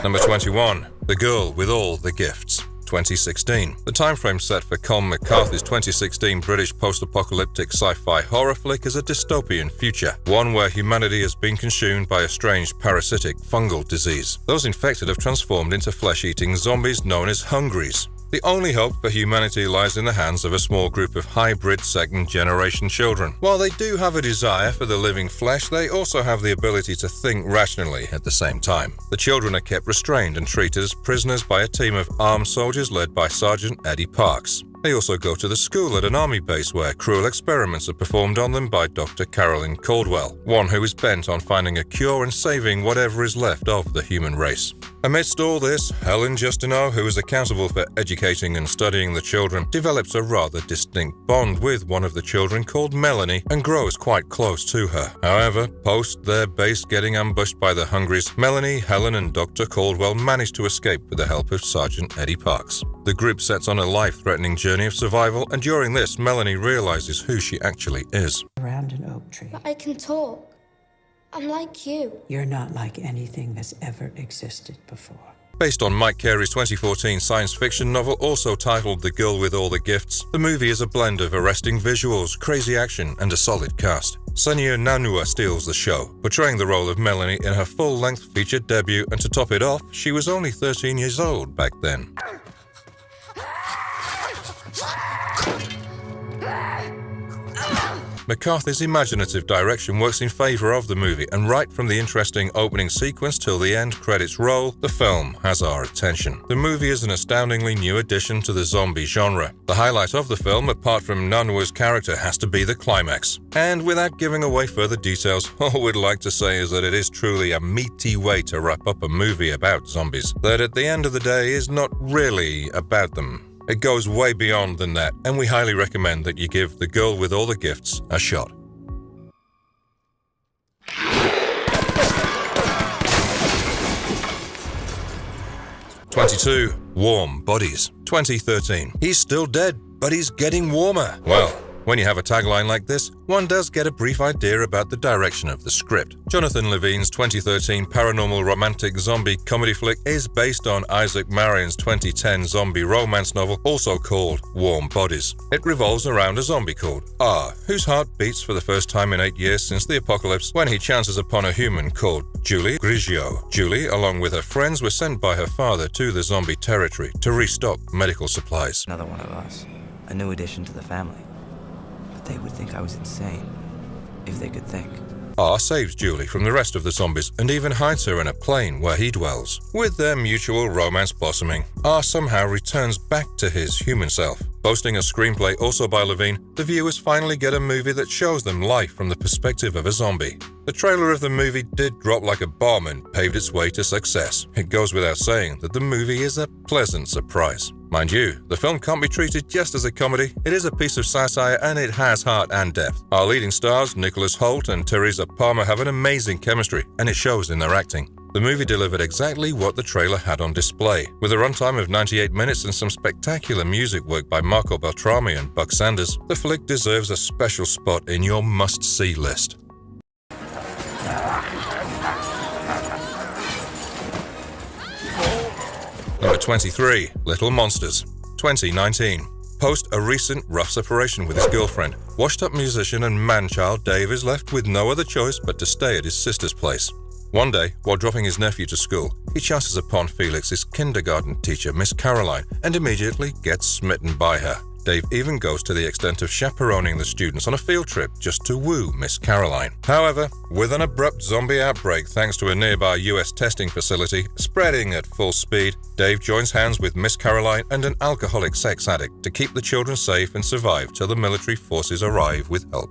Number 21. The Girl with All the Gifts, 2016. The timeframe set for Colm McCarthy's 2016 British post-apocalyptic sci-fi horror flick is a dystopian future, one where humanity has been consumed by a strange parasitic fungal disease. Those infected have transformed into flesh-eating zombies known as hungries. The only hope for humanity lies in the hands of a small group of hybrid second-generation children. While they do have a desire for the living flesh, they also have the ability to think rationally at the same time. The children are kept restrained and treated as prisoners by a team of armed soldiers led by Sergeant Eddie Parks. They also go to the school at an army base where cruel experiments are performed on them by Dr. Carolyn Caldwell, one who is bent on finding a cure and saving whatever is left of the human race. Amidst all this, Helen Justineau, who is accountable for educating and studying the children, develops a rather distinct bond with one of the children called Melanie and grows quite close to her. However, post their base getting ambushed by the hungries, Melanie, Helen and Dr. Caldwell manage to escape with the help of Sergeant Eddie Parks. The group sets on a life-threatening journey of survival, and during this, Melanie realizes who she actually is. Around an oak tree. But I can talk. I'm like you. You're not like anything that's ever existed before. Based on Mike Carey's 2014 science fiction novel, also titled The Girl with All the Gifts, the movie is a blend of arresting visuals, crazy action, and a solid cast. Sonia Nanua steals the show, portraying the role of Melanie in her full-length feature debut, and to top it off, she was only 13 years old back then. McCarthy's imaginative direction works in favor of the movie, and right from the interesting opening sequence till the end credits roll, the film has our attention. The movie is an astoundingly new addition to the zombie genre. The highlight of the film, apart from Nanua's character, has to be the climax. And without giving away further details, all we'd like to say is that it is truly a meaty way to wrap up a movie about zombies, that at the end of the day is not really about them. It goes way beyond than that, and we highly recommend that you give The Girl with All the Gifts a shot. #22. Warm Bodies, 2013. He's still dead, but he's getting warmer. Well, when you have a tagline like this, one does get a brief idea about the direction of the script. Jonathan Levine's 2013 paranormal romantic zombie comedy flick is based on Isaac Marien's 2010 zombie romance novel, also called Warm Bodies. It revolves around a zombie called R, whose heart beats for the first time in 8 years since the apocalypse when he chances upon a human called Julie Grigio. Julie, along with her friends, were sent by her father to the zombie territory to restock medical supplies. Another one of us, a new addition to the family. They would think I was insane, if they could think. R saves Julie from the rest of the zombies and even hides her in a plane where he dwells. With their mutual romance blossoming, R somehow returns back to his human self. Boasting a screenplay also by Levine, the viewers finally get a movie that shows them life from the perspective of a zombie. The trailer of the movie did drop like a bomb and paved its way to success. It goes without saying that the movie is a pleasant surprise. Mind you, the film can't be treated just as a comedy. It is a piece of satire and it has heart and depth. Our leading stars, Nicholas Hoult and Teresa Palmer, have an amazing chemistry, and it shows in their acting. The movie delivered exactly what the trailer had on display. With a runtime of 98 minutes and some spectacular music work by Marco Beltrami and Buck Sanders, the flick deserves a special spot in your must-see list. Number 23. Little Monsters, 2019. Post a recent rough separation with his girlfriend, washed-up musician and man-child Dave is left with no other choice but to stay at his sister's place. One day, while dropping his nephew to school, he chances upon Felix's kindergarten teacher, Miss Caroline, and immediately gets smitten by her. Dave even goes to the extent of chaperoning the students on a field trip just to woo Miss Caroline. However, with an abrupt zombie outbreak thanks to a nearby US testing facility spreading at full speed, Dave joins hands with Miss Caroline and an alcoholic sex addict to keep the children safe and survive till the military forces arrive with help.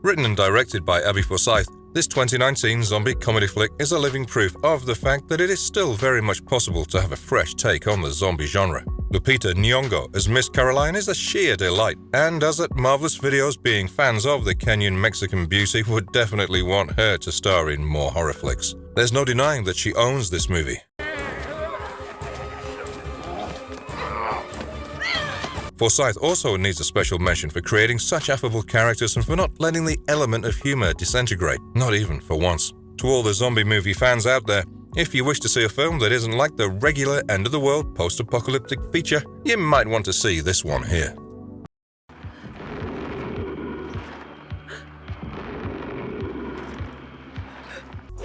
Written and directed by Abby Forsyth, this 2019 zombie comedy flick is a living proof of the fact that it is still very much possible to have a fresh take on the zombie genre. Lupita Nyong'o as Miss Caroline is a sheer delight, and us at Marvelous Videos, being fans of the Kenyan-Mexican beauty, would definitely want her to star in more horror flicks. There's no denying that she owns this movie. Forsyth also needs a special mention for creating such affable characters and for not letting the element of humor disintegrate, not even for once. To all the zombie movie fans out there, if you wish to see a film that isn't like the regular end-of-the-world post-apocalyptic feature, you might want to see this one here.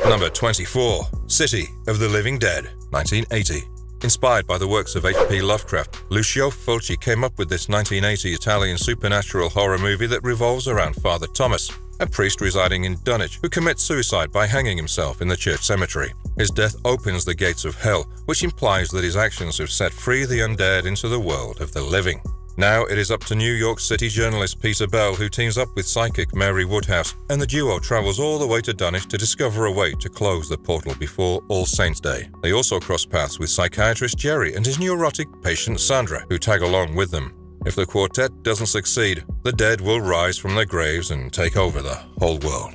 Number 24. City of the Living Dead, 1980. Inspired by the works of H.P. Lovecraft, Lucio Fulci came up with this 1980 Italian supernatural horror movie that revolves around Father Thomas, a priest residing in Dunwich who commits suicide by hanging himself in the church cemetery. His death opens the gates of hell, which implies that his actions have set free the undead into the world of the living. Now it is up to New York City journalist Peter Bell, who teams up with psychic Mary Woodhouse, and the duo travels all the way to Dunwich to discover a way to close the portal before All Saints' Day. They also cross paths with psychiatrist Jerry and his neurotic patient Sandra, who tag along with them. If the quartet doesn't succeed, the dead will rise from their graves and take over the whole world.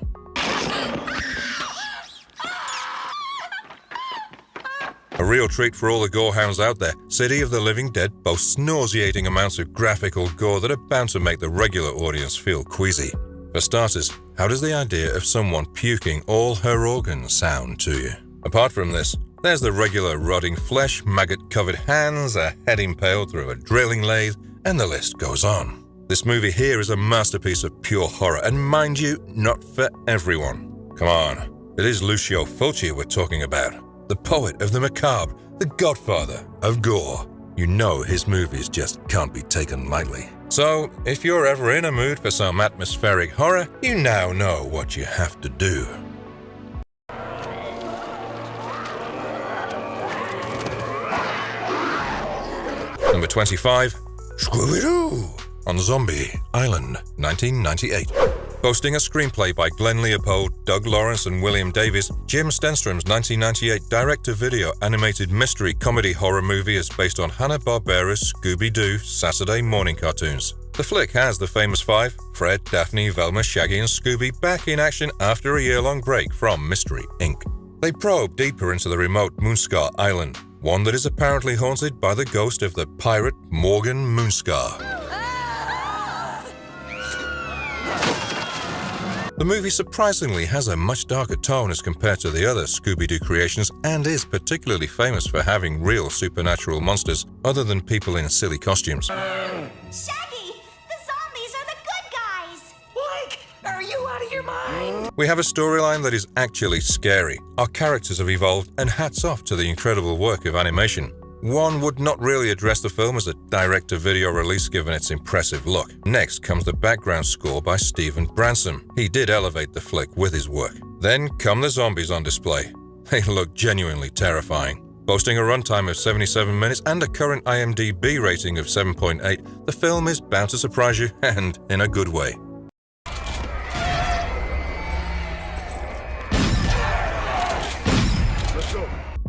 A real treat for all the gorehounds out there, City of the Living Dead boasts nauseating amounts of graphical gore that are bound to make the regular audience feel queasy. For starters, how does the idea of someone puking all her organs sound to you? Apart from this, there's the regular rotting flesh, maggot-covered hands, a head impaled through a drilling lathe, and the list goes on. This movie here is a masterpiece of pure horror, and mind you, not for everyone. Come on, it is Lucio Fulci we're talking about. The poet of the macabre, the godfather of gore. You know his movies just can't be taken lightly. So, if you're ever in a mood for some atmospheric horror, you now know what you have to do. Number 25, Scooby-Doo on Zombie Island, 1998. Boasting a screenplay by Glenn Leopold, Doug Lawrence, and William Davies, Jim Stenstrom's 1998 direct-to-video animated mystery comedy horror movie is based on Hanna-Barbera's Scooby-Doo Saturday morning cartoons. The flick has the famous five, Fred, Daphne, Velma, Shaggy, and Scooby, back in action after a year-long break from Mystery, Inc. They probe deeper into the remote Moonscar Island, one that is apparently haunted by the ghost of the pirate Morgan Moonscar. The movie surprisingly has a much darker tone as compared to the other Scooby-Doo creations and is particularly famous for having real supernatural monsters other than people in silly costumes. Shaggy! The zombies are the good guys! Like, are you out of your mind? We have a storyline that is actually scary. Our characters have evolved, and hats off to the incredible work of animation. One would not really address the film as a direct-to-video release given its impressive look. Next comes the background score by Stephen Branson. He did elevate the flick with his work. Then come the zombies on display. They look genuinely terrifying. Boasting a runtime of 77 minutes and a current IMDb rating of 7.8, the film is bound to surprise you, and in a good way.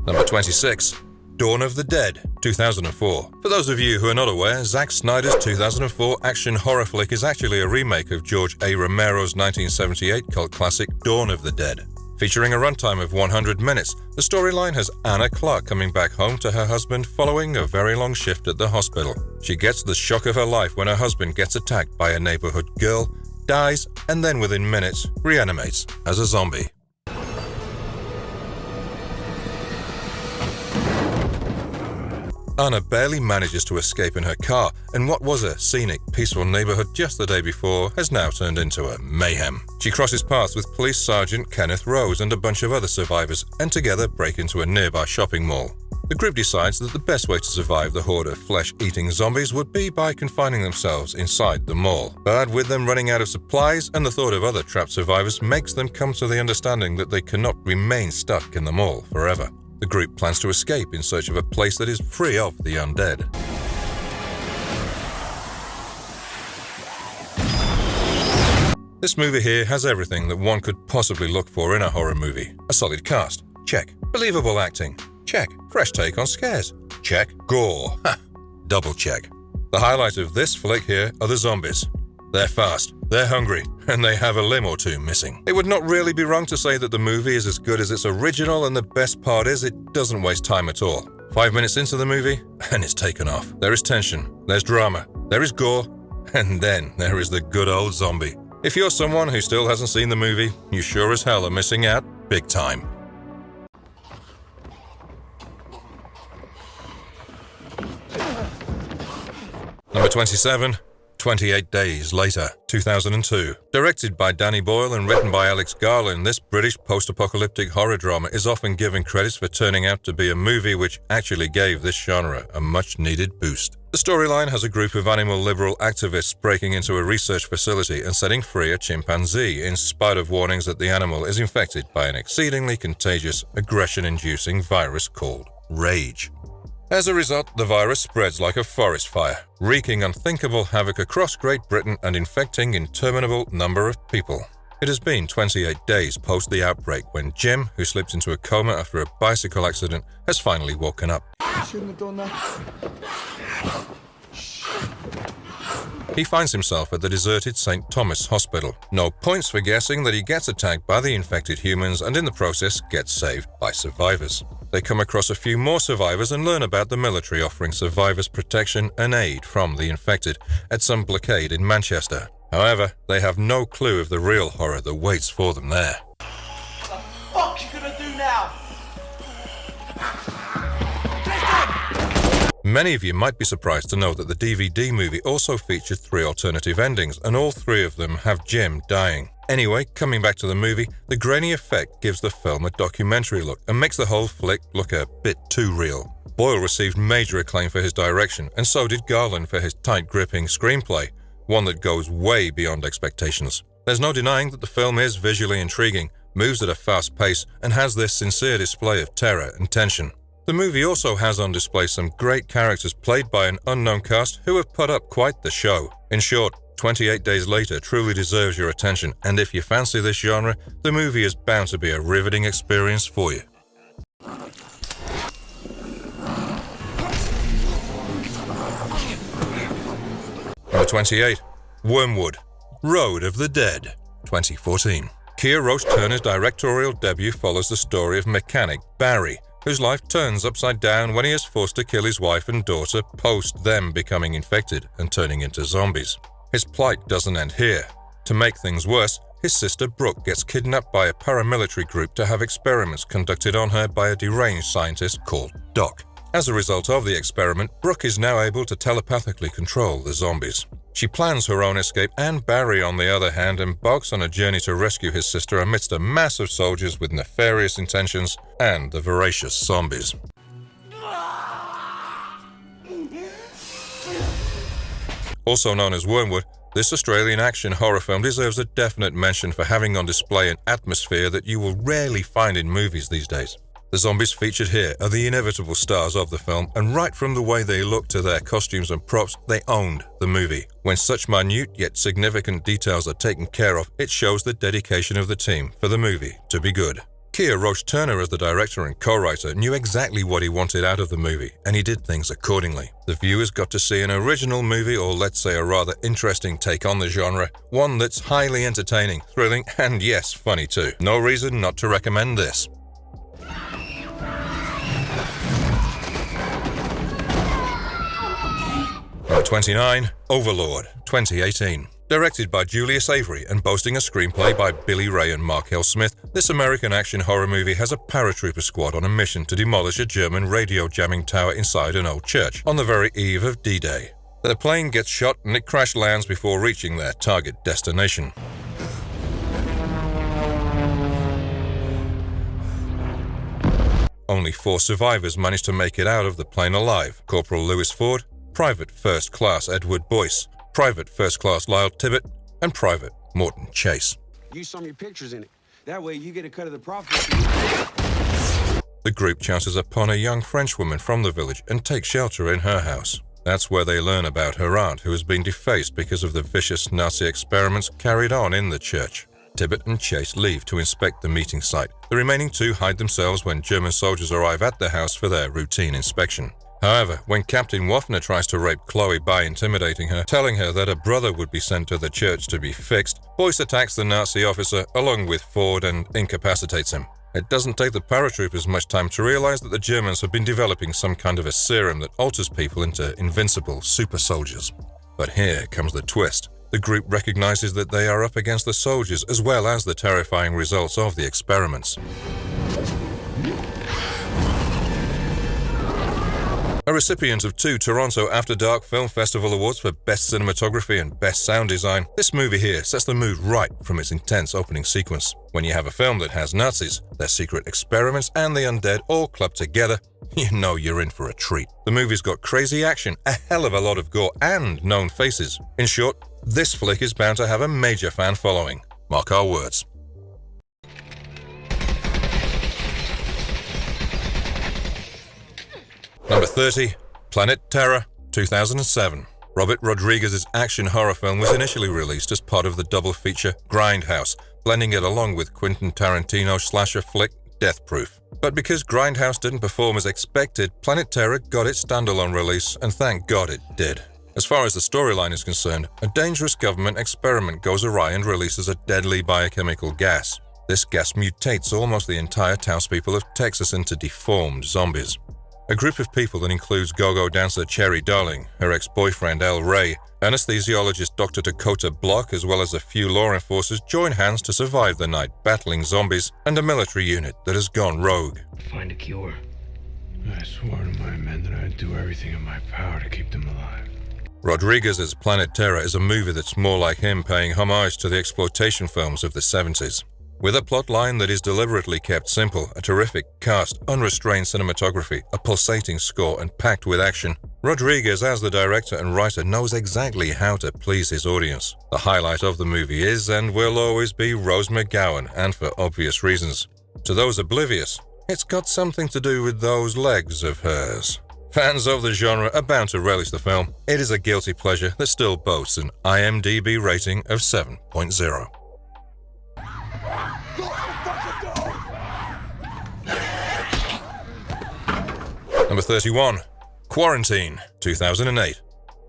Number 26. Dawn of the Dead, 2004. For those of you who are not aware, Zack Snyder's 2004 action horror flick is actually a remake of George A. Romero's 1978 cult classic Dawn of the Dead. Featuring a runtime of 100 minutes, the storyline has Anna Clark coming back home to her husband following a very long shift at the hospital. She gets the shock of her life when her husband gets attacked by a neighborhood girl, dies, and then within minutes, reanimates as a zombie. Anna barely manages to escape in her car, and what was a scenic, peaceful neighborhood just the day before has now turned into a mayhem. She crosses paths with Police Sergeant Kenneth Rose and a bunch of other survivors, and together break into a nearby shopping mall. The group decides that the best way to survive the horde of flesh-eating zombies would be by confining themselves inside the mall. But with them running out of supplies and the thought of other trapped survivors makes them come to the understanding that they cannot remain stuck in the mall forever. The group plans to escape in search of a place that is free of the undead. This movie here has everything that one could possibly look for in a horror movie. A solid cast? Check. Believable acting? Check. Fresh take on scares? Check. Gore? Ha! Double check. The highlight of this flick here are the zombies. They're fast, they're hungry, and they have a limb or two missing. It would not really be wrong to say that the movie is as good as its original, and the best part is it doesn't waste time at all. 5 minutes into the movie, and it's taken off. There is tension, there's drama, there is gore, and then there is the good old zombie. If you're someone who still hasn't seen the movie, you sure as hell are missing out big time. Number 27, 28 Days Later, 2002. Directed by Danny Boyle and written by Alex Garland, this British post-apocalyptic horror drama is often given credits for turning out to be a movie which actually gave this genre a much-needed boost. The storyline has a group of animal liberal activists breaking into a research facility and setting free a chimpanzee, in spite of warnings that the animal is infected by an exceedingly contagious, aggression-inducing virus called rage. As a result, the virus spreads like a forest fire, wreaking unthinkable havoc across Great Britain and infecting an interminable number of people. It has been 28 days post the outbreak when Jim, who slipped into a coma after a bicycle accident, has finally woken up. Shouldn't have done that. He finds himself at the deserted St. Thomas Hospital. No points for guessing that he gets attacked by the infected humans and in the process gets saved by survivors. They come across a few more survivors and learn about the military offering survivors protection and aid from the infected at some blockade in Manchester. However, they have no clue of the real horror that waits for them there. What the fuck you gonna do now? Many of you might be surprised to know that the DVD movie also featured 3 alternative endings, and all 3 of them have Jim dying. Anyway, coming back to the movie, the grainy effect gives the film a documentary look and makes the whole flick look a bit too real. Boyle received major acclaim for his direction, and so did Garland for his tight-gripping screenplay, one that goes way beyond expectations. There's no denying that the film is visually intriguing, moves at a fast pace, and has this sincere display of terror and tension. The movie also has on display some great characters played by an unknown cast who have put up quite the show. In short, 28 Days Later truly deserves your attention, and if you fancy this genre, the movie is bound to be a riveting experience for you. Number 28. Wormwood, Road of the Dead, 2014. Kia Roche-Turner's directorial debut follows the story of mechanic Barry, whose life turns upside down when he is forced to kill his wife and daughter post them becoming infected and turning into zombies. His plight doesn't end here. To make things worse, his sister Brooke gets kidnapped by a paramilitary group to have experiments conducted on her by a deranged scientist called Doc. As a result of the experiment, Brooke is now able to telepathically control the zombies. She plans her own escape, and Barry, on the other hand, embarks on a journey to rescue his sister amidst a mass of soldiers with nefarious intentions and the voracious zombies. Also known as Wormwood, this Australian action horror film deserves a definite mention for having on display an atmosphere that you will rarely find in movies these days. The zombies featured here are the inevitable stars of the film, and right from the way they look to their costumes and props, they owned the movie. When such minute yet significant details are taken care of, it shows the dedication of the team for the movie to be good. Kia Roche-Turner, as the director and co-writer, knew exactly what he wanted out of the movie, and he did things accordingly. The viewers got to see an original movie, or let's say a rather interesting take on the genre, one that's highly entertaining, thrilling, and yes, funny too. No reason not to recommend this. Number 29, Overlord, 2018. Directed by Julius Avery and boasting a screenplay by Billy Ray and Mark L. Smith, this American action horror movie has a paratrooper squad on a mission to demolish a German radio jamming tower inside an old church on the very eve of D-Day. Their plane gets shot and it crash lands before reaching their target destination. Only 4 survivors managed to make it out of the plane alive: Corporal Lewis Ford, Private First Class Edward Boyce, Private First Class Lyle Tibbett, and Private Morton Chase. Use some of your pictures in it. That way you get a cut of the profits. The group chances upon a young Frenchwoman from the village and takes shelter in her house. That's where they learn about her aunt, who has been defaced because of the vicious Nazi experiments carried on in the church. Tibbett and Chase leave to inspect the meeting site. The remaining 2 hide themselves when German soldiers arrive at the house for their routine inspection. However, when Captain Waffner tries to rape Chloe by intimidating her, telling her that a brother would be sent to the church to be fixed, Boyce attacks the Nazi officer along with Ford and incapacitates him. It doesn't take the paratroopers much time to realize that the Germans have been developing some kind of a serum that alters people into invincible super soldiers. But here comes the twist. The group recognizes that they are up against the soldiers as well as the terrifying results of the experiments. A recipient of 2 Toronto After Dark Film Festival Awards for Best Cinematography and Best Sound Design, this movie here sets the mood right from its intense opening sequence. When you have a film that has Nazis, their secret experiments, and the undead all clubbed together, you know you're in for a treat. The movie's got crazy action, a hell of a lot of gore, and known faces. In short, this flick is bound to have a major fan following. Mark our words. Number 30, Planet Terror, 2007. Robert Rodriguez's action horror film was initially released as part of the double feature Grindhouse, blending it along with Quentin Tarantino's slasher flick Death Proof. But because Grindhouse didn't perform as expected, Planet Terror got its standalone release, and thank God it did. As far as the storyline is concerned, a dangerous government experiment goes awry and releases a deadly biochemical gas. This gas mutates almost the entire townspeople of Texas into deformed zombies. A group of people that includes go-go dancer Cherry Darling, her ex-boyfriend El Rey, anesthesiologist Dr. Dakota Block, as well as a few law enforcers join hands to survive the night battling zombies and a military unit that has gone rogue. Find a cure. I swore to my men that I'd do everything in my power to keep them alive. Rodriguez's Planet Terror is a movie that's more like him paying homage to the exploitation films of the 70s. With a plotline that is deliberately kept simple, a terrific cast, unrestrained cinematography, a pulsating score, and packed with action, Rodriguez as the director and writer knows exactly how to please his audience. The highlight of the movie is and will always be Rose McGowan, and for obvious reasons. To those oblivious, it's got something to do with those legs of hers. Fans of the genre are bound to relish the film. It is a guilty pleasure that still boasts an IMDb rating of 7.0. Number 31, Quarantine, 2008.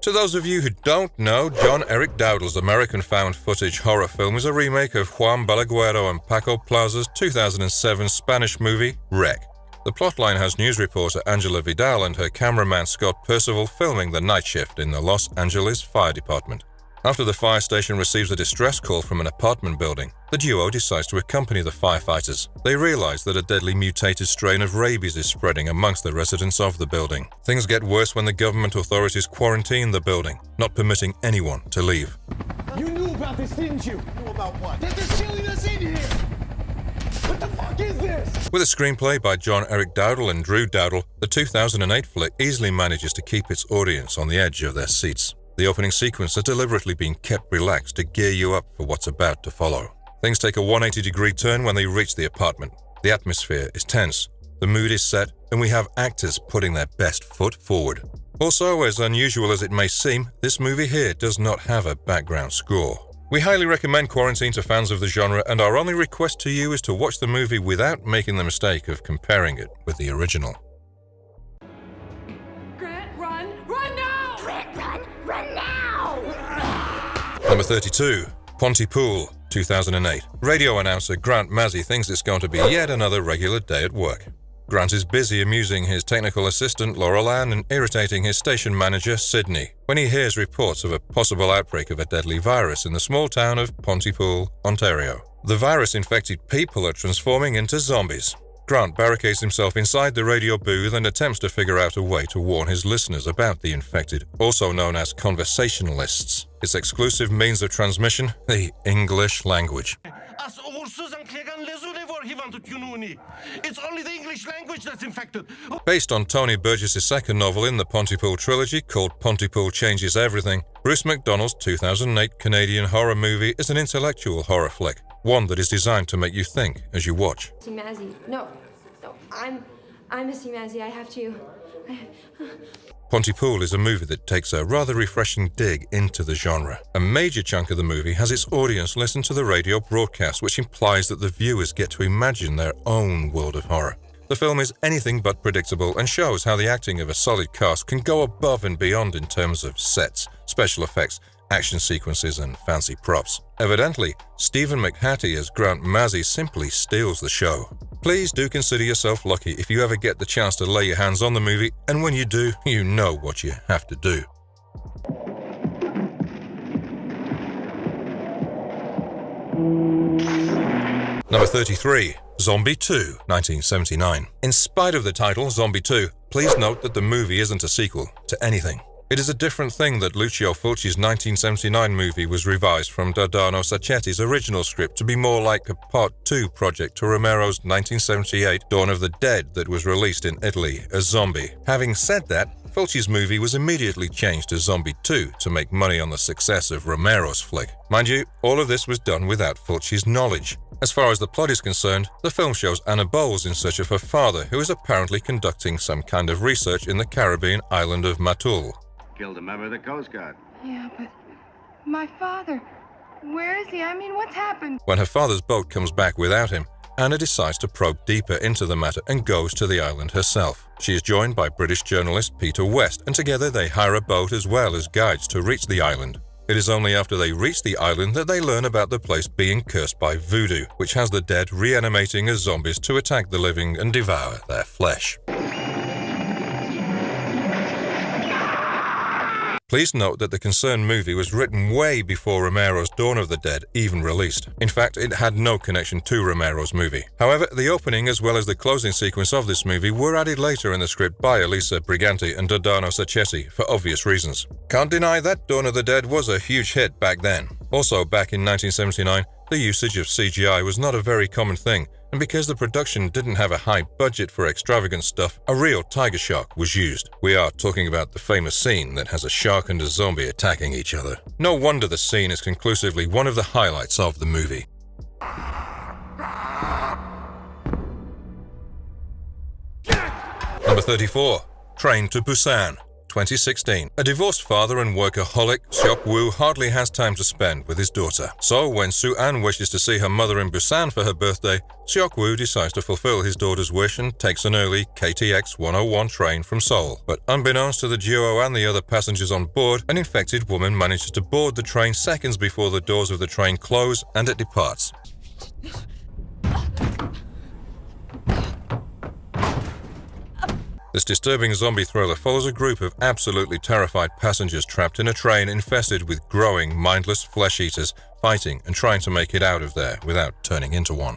To those of you who don't know, John Eric Dowdle's American found footage horror film is a remake of Juan Balaguero and Paco Plaza's 2007 Spanish movie, Wreck. The plotline has news reporter Angela Vidal and her cameraman Scott Percival filming the night shift in the Los Angeles Fire Department. After the fire station receives a distress call from an apartment building, the duo decides to accompany the firefighters. They realize that a deadly mutated strain of rabies is spreading amongst the residents of the building. Things get worse when the government authorities quarantine the building, not permitting anyone to leave. You knew about this, didn't you? Knew about what? That they're sealing us in here! What the fuck is this? With a screenplay by John Eric Dowdle and Drew Dowdle, the 2008 flick easily manages to keep its audience on the edge of their seats. The opening sequence has deliberately been kept relaxed to gear you up for what's about to follow. Things take a 180-degree turn when they reach the apartment. The atmosphere is tense, the mood is set, and we have actors putting their best foot forward. Also, as unusual as it may seem, this movie here does not have a background score. We highly recommend Quarantine to fans of the genre, and our only request to you is to watch the movie without making the mistake of comparing it with the original. Number 32, Pontypool, 2008. Radio announcer Grant Mazzy thinks it's going to be yet another regular day at work. Grant is busy amusing his technical assistant Laurel Ann and irritating his station manager Sydney when he hears reports of a possible outbreak of a deadly virus in the small town of Pontypool, Ontario. The virus-infected people are transforming into zombies. Grant barricades himself inside the radio booth and attempts to figure out a way to warn his listeners about the infected, also known as conversationalists. Its exclusive means of transmission, the English language. It's only the English language that's infected. Based on Tony Burgess's second novel in the Pontypool trilogy called Pontypool Changes Everything, Bruce McDonald's 2008 Canadian horror movie is an intellectual horror flick, one that is designed to make you think as you watch. Mazzy. No, I'm Missy Mazzy. I have to. Pontypool is a movie that takes a rather refreshing dig into the genre. A major chunk of the movie has its audience listen to the radio broadcast, which implies that the viewers get to imagine their own world of horror. The film is anything but predictable and shows how the acting of a solid cast can go above and beyond in terms of sets, special effects, action sequences, and fancy props. Evidently, Stephen McHattie as Grant Mazzy simply steals the show. Please do consider yourself lucky if you ever get the chance to lay your hands on the movie, and when you do, you know what you have to do. Number 33. Zombie 2, 1979. In spite of the title, Zombie 2, please note that the movie isn't a sequel to anything. It is a different thing that Lucio Fulci's 1979 movie was revised from Dardano Sacchetti's original script to be more like a Part 2 project to Romero's 1978 Dawn of the Dead that was released in Italy as Zombie. Having said that, Fulci's movie was immediately changed to Zombie 2 to make money on the success of Romero's flick. Mind you, all of this was done without Fulci's knowledge. As far as the plot is concerned, the film shows Anna Bowles in search of her father, who is apparently conducting some kind of research in the Caribbean island of Matul. Killed a member of the Coast Guard. Yeah, but my father, where is he? I mean, what's happened? When her father's boat comes back without him, Anna decides to probe deeper into the matter and goes to the island herself. She is joined by British journalist Peter West, and together they hire a boat as well as guides to reach the island. It is only after they reach the island that they learn about the place being cursed by voodoo, which has the dead reanimating as zombies to attack the living and devour their flesh. Please note that the concerned movie was written way before Romero's Dawn of the Dead even released. In fact, it had no connection to Romero's movie. However, the opening as well as the closing sequence of this movie were added later in the script by Elisa Briganti and Dardano Sacchetti for obvious reasons. Can't deny that Dawn of the Dead was a huge hit back then. Also, back in 1979, the usage of CGI was not a very common thing, and because the production didn't have a high budget for extravagant stuff, a real tiger shark was used. We are talking about the famous scene that has a shark and a zombie attacking each other. No wonder the scene is conclusively one of the highlights of the movie. Number 34. Train to Busan, 2016. A divorced father and workaholic, Seok Woo hardly has time to spend with his daughter. So when Soo-an wishes to see her mother in Busan for her birthday, Seok Woo decides to fulfill his daughter's wish and takes an early KTX 101 train from Seoul. But unbeknownst to the duo and the other passengers on board, an infected woman manages to board the train seconds before the doors of the train close and it departs. This disturbing zombie thriller follows a group of absolutely terrified passengers trapped in a train infested with growing, mindless flesh eaters, fighting and trying to make it out of there without turning into one.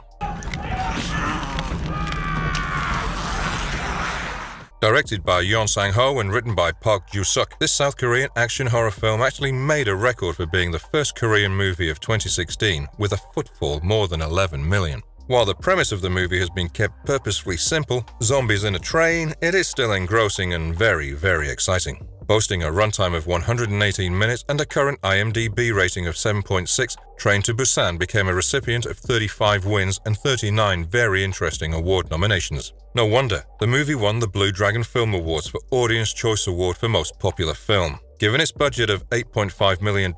Directed by Yeon Sang-ho and written by Park Joo-suk, this South Korean action horror film actually made a record for being the first Korean movie of 2016 with a footfall more than 11 million. While the premise of the movie has been kept purposefully simple, zombies in a train, it is still engrossing and very, very exciting. Boasting a runtime of 118 minutes and a current IMDb rating of 7.6, Train to Busan became a recipient of 35 wins and 39 very interesting award nominations. No wonder, the movie won the Blue Dragon Film Awards for Audience Choice Award for Most Popular Film. Given its budget of $8.5 million,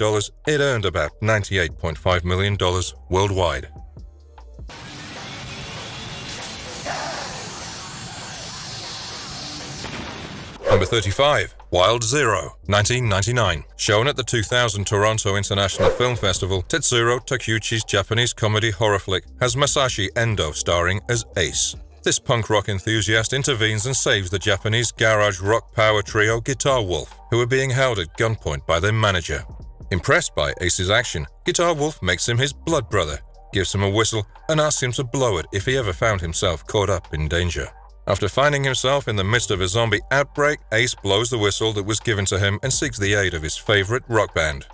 it earned about $98.5 million worldwide. Number 35. Wild Zero, 1999. Shown at the 2000 Toronto International Film Festival, Tetsuro Takeuchi's Japanese comedy horror flick has Masashi Endo starring as Ace. This punk rock enthusiast intervenes and saves the Japanese garage rock power trio Guitar Wolf, who are being held at gunpoint by their manager. Impressed by Ace's action, Guitar Wolf makes him his blood brother, gives him a whistle, and asks him to blow it if he ever found himself caught up in danger. After finding himself in the midst of a zombie outbreak, Ace blows the whistle that was given to him and seeks the aid of his favorite rock band.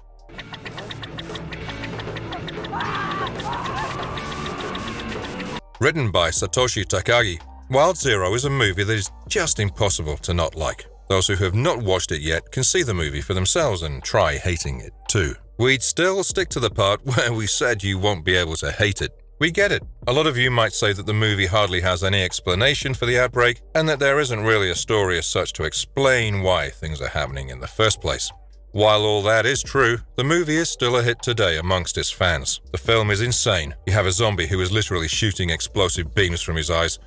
Written by Satoshi Takagi, Wild Zero is a movie that is just impossible to not like. Those who have not watched it yet can see the movie for themselves and try hating it too. We'd still stick to the part where we said you won't be able to hate it. We get it. A lot of you might say that the movie hardly has any explanation for the outbreak and that there isn't really a story as such to explain why things are happening in the first place. While all that is true, the movie is still a hit today amongst its fans. The film is insane. You have a zombie who is literally shooting explosive beams from his eyes.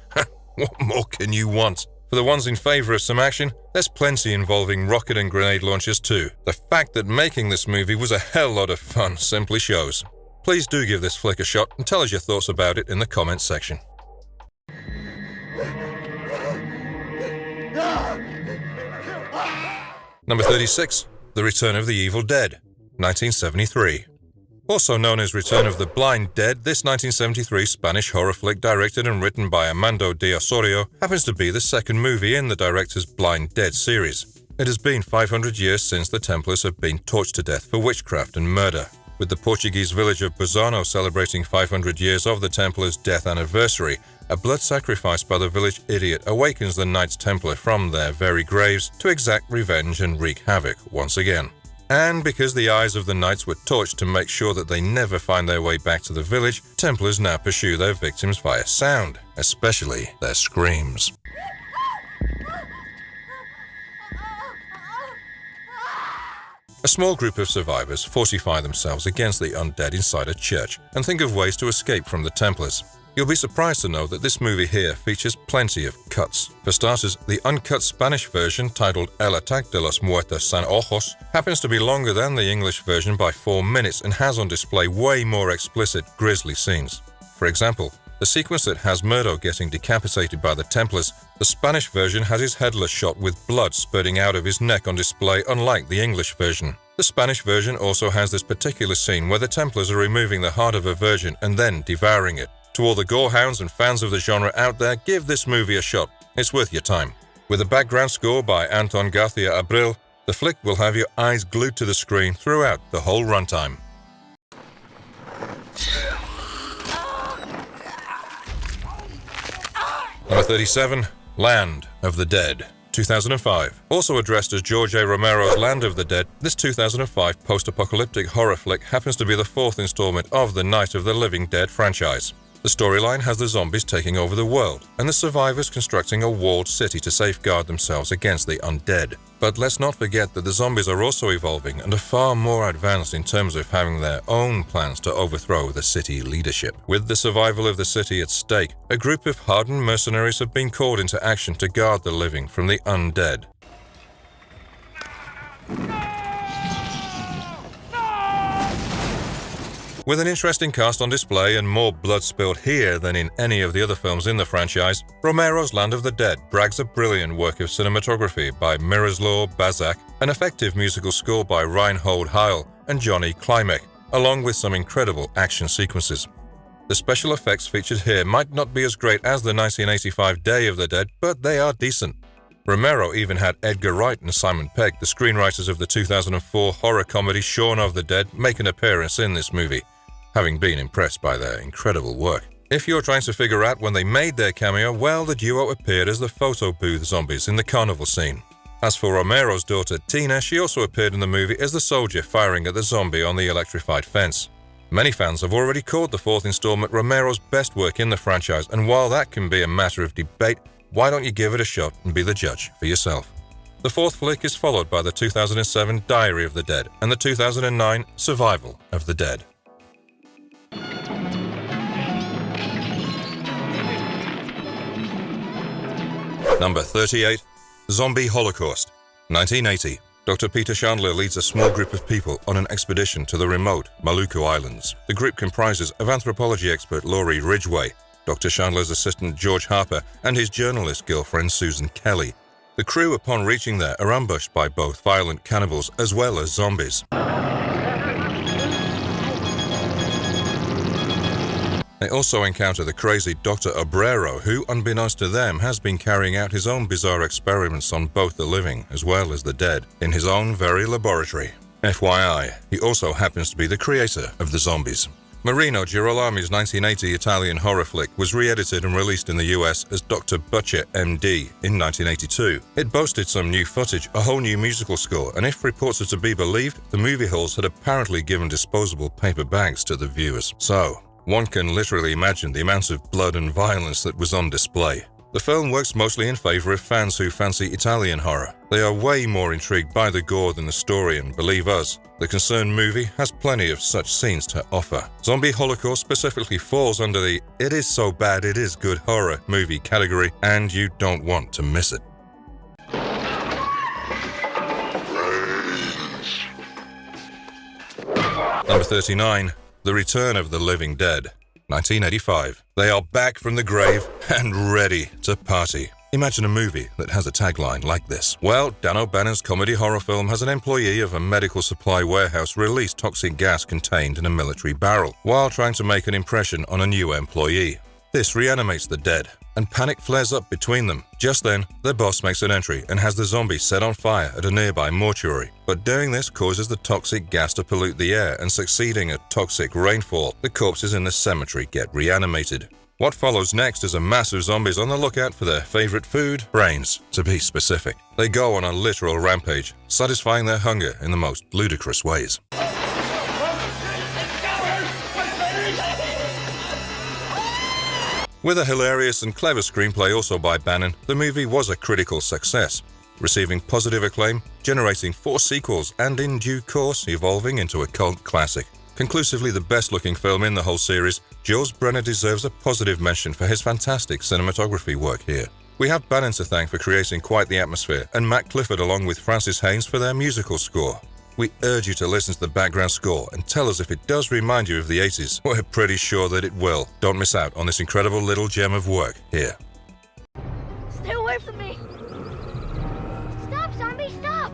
What more can you want? For the ones in favor of some action, there's plenty involving rocket and grenade launchers too. The fact that making this movie was a hell lot of fun simply shows. Please do give this flick a shot and tell us your thoughts about it in the comments section. Number 36. The Return of the Evil Dead, 1973. Also known as Return of the Blind Dead, this 1973 Spanish horror flick directed and written by Armando de Osorio happens to be the second movie in the director's Blind Dead series. It has been 500 years since the Templars have been tortured to death for witchcraft and murder. With the Portuguese village of Busan celebrating 500 years of the Templars' death anniversary, a blood sacrifice by the village idiot awakens the Knights Templar from their very graves to exact revenge and wreak havoc once again. And because the eyes of the Knights were torched to make sure that they never find their way back to the village, Templars now pursue their victims via sound, especially their screams. A small group of survivors fortify themselves against the undead inside a church and think of ways to escape from the Templars. You'll be surprised to know that this movie here features plenty of cuts. For starters, the uncut Spanish version, titled El Ataque de los Muertos Sin Ojos, happens to be longer than the English version by 4 minutes and has on display way more explicit, grisly scenes. For example, the sequence that has Murdo getting decapitated by the Templars, the Spanish version has his headless shot with blood spurting out of his neck on display, unlike the English version. The Spanish version also has this particular scene where the Templars are removing the heart of a virgin and then devouring it. To all the gorehounds and fans of the genre out there, give this movie a shot. It's worth your time. With a background score by Anton Garcia Abril, the flick will have your eyes glued to the screen throughout the whole runtime. Number 37, Land of the Dead, 2005. Also addressed as George A. Romero's Land of the Dead, this 2005 post-apocalyptic horror flick happens to be the 4th installment of the Night of the Living Dead franchise. The storyline has the zombies taking over the world, and the survivors constructing a walled city to safeguard themselves against the undead. But let's not forget that the zombies are also evolving and are far more advanced in terms of having their own plans to overthrow the city leadership. With the survival of the city at stake, a group of hardened mercenaries have been called into action to guard the living from the undead. With an interesting cast on display and more blood spilled here than in any of the other films in the franchise, Romero's Land of the Dead brags a brilliant work of cinematography by Miroslav Bazak, an effective musical score by Reinhold Heil and Johnny Klimek, along with some incredible action sequences. The special effects featured here might not be as great as the 1985 Day of the Dead, but they are decent. Romero even had Edgar Wright and Simon Pegg, the screenwriters of the 2004 horror comedy Shaun of the Dead, make an appearance in this movie, having been impressed by their incredible work. If you're trying to figure out when they made their cameo, well, the duo appeared as the photo booth zombies in the carnival scene. As for Romero's daughter Tina, she also appeared in the movie as the soldier firing at the zombie on the electrified fence. Many fans have already called the 4th installment Romero's best work in the franchise, and while that can be a matter of debate, why don't you give it a shot and be the judge for yourself? The 4th flick is followed by the 2007 Diary of the Dead and the 2009 Survival of the Dead. Number 38, Zombie Holocaust, 1980. Dr. Peter Chandler leads a small group of people on an expedition to the remote Maluku Islands. The group comprises of anthropology expert Laurie Ridgway, Dr. Chandler's assistant George Harper, and his journalist girlfriend Susan Kelly. The crew, upon reaching there, are ambushed by both violent cannibals as well as zombies. They also encounter the crazy Dr. Romero, who, unbeknownst to them, has been carrying out his own bizarre experiments on both the living as well as the dead in his own very laboratory. FYI, he also happens to be the creator of the zombies. Marino Girolami's 1980 Italian horror flick was re-edited and released in the US as Dr. Butcher, MD in 1982. It boasted some new footage, a whole new musical score, and if reports are to be believed, the movie halls had apparently given disposable paper bags to the viewers. So, one can literally imagine the amount of blood and violence that was on display. The film works mostly in favor of fans who fancy Italian horror. They are way more intrigued by the gore than the story, and believe us, the concerned movie has plenty of such scenes to offer. Zombie Holocaust specifically falls under the "it is so bad it is good" horror movie category, and you don't want to miss it. Number 39. The Return of the Living Dead, 1985. They are back from the grave and ready to party. Imagine a movie that has a tagline like this. Well, Dan O'Bannon's comedy horror film has an employee of a medical supply warehouse release toxic gas contained in a military barrel while trying to make an impression on a new employee. This reanimates the dead, and panic flares up between them. Just then, their boss makes an entry and has the zombie set on fire at a nearby mortuary. But doing this causes the toxic gas to pollute the air, and succeeding a toxic rainfall, the corpses in the cemetery get reanimated. What follows next is a mass of zombies on the lookout for their favorite food, brains, to be specific. They go on a literal rampage, satisfying their hunger in the most ludicrous ways. With a hilarious and clever screenplay also by Bannon, the movie was a critical success, receiving positive acclaim, generating 4 sequels, and in due course evolving into a cult classic. Conclusively the best-looking film in the whole series, Jules Brenner deserves a positive mention for his fantastic cinematography work here. We have Bannon to thank for creating quite the atmosphere, and Matt Clifford along with Francis Haynes for their musical score. We urge you to listen to the background score and tell us if it does remind you of the 80s. We're pretty sure that it will. Don't miss out on this incredible little gem of work here. Stay away from me! Stop, zombie, stop!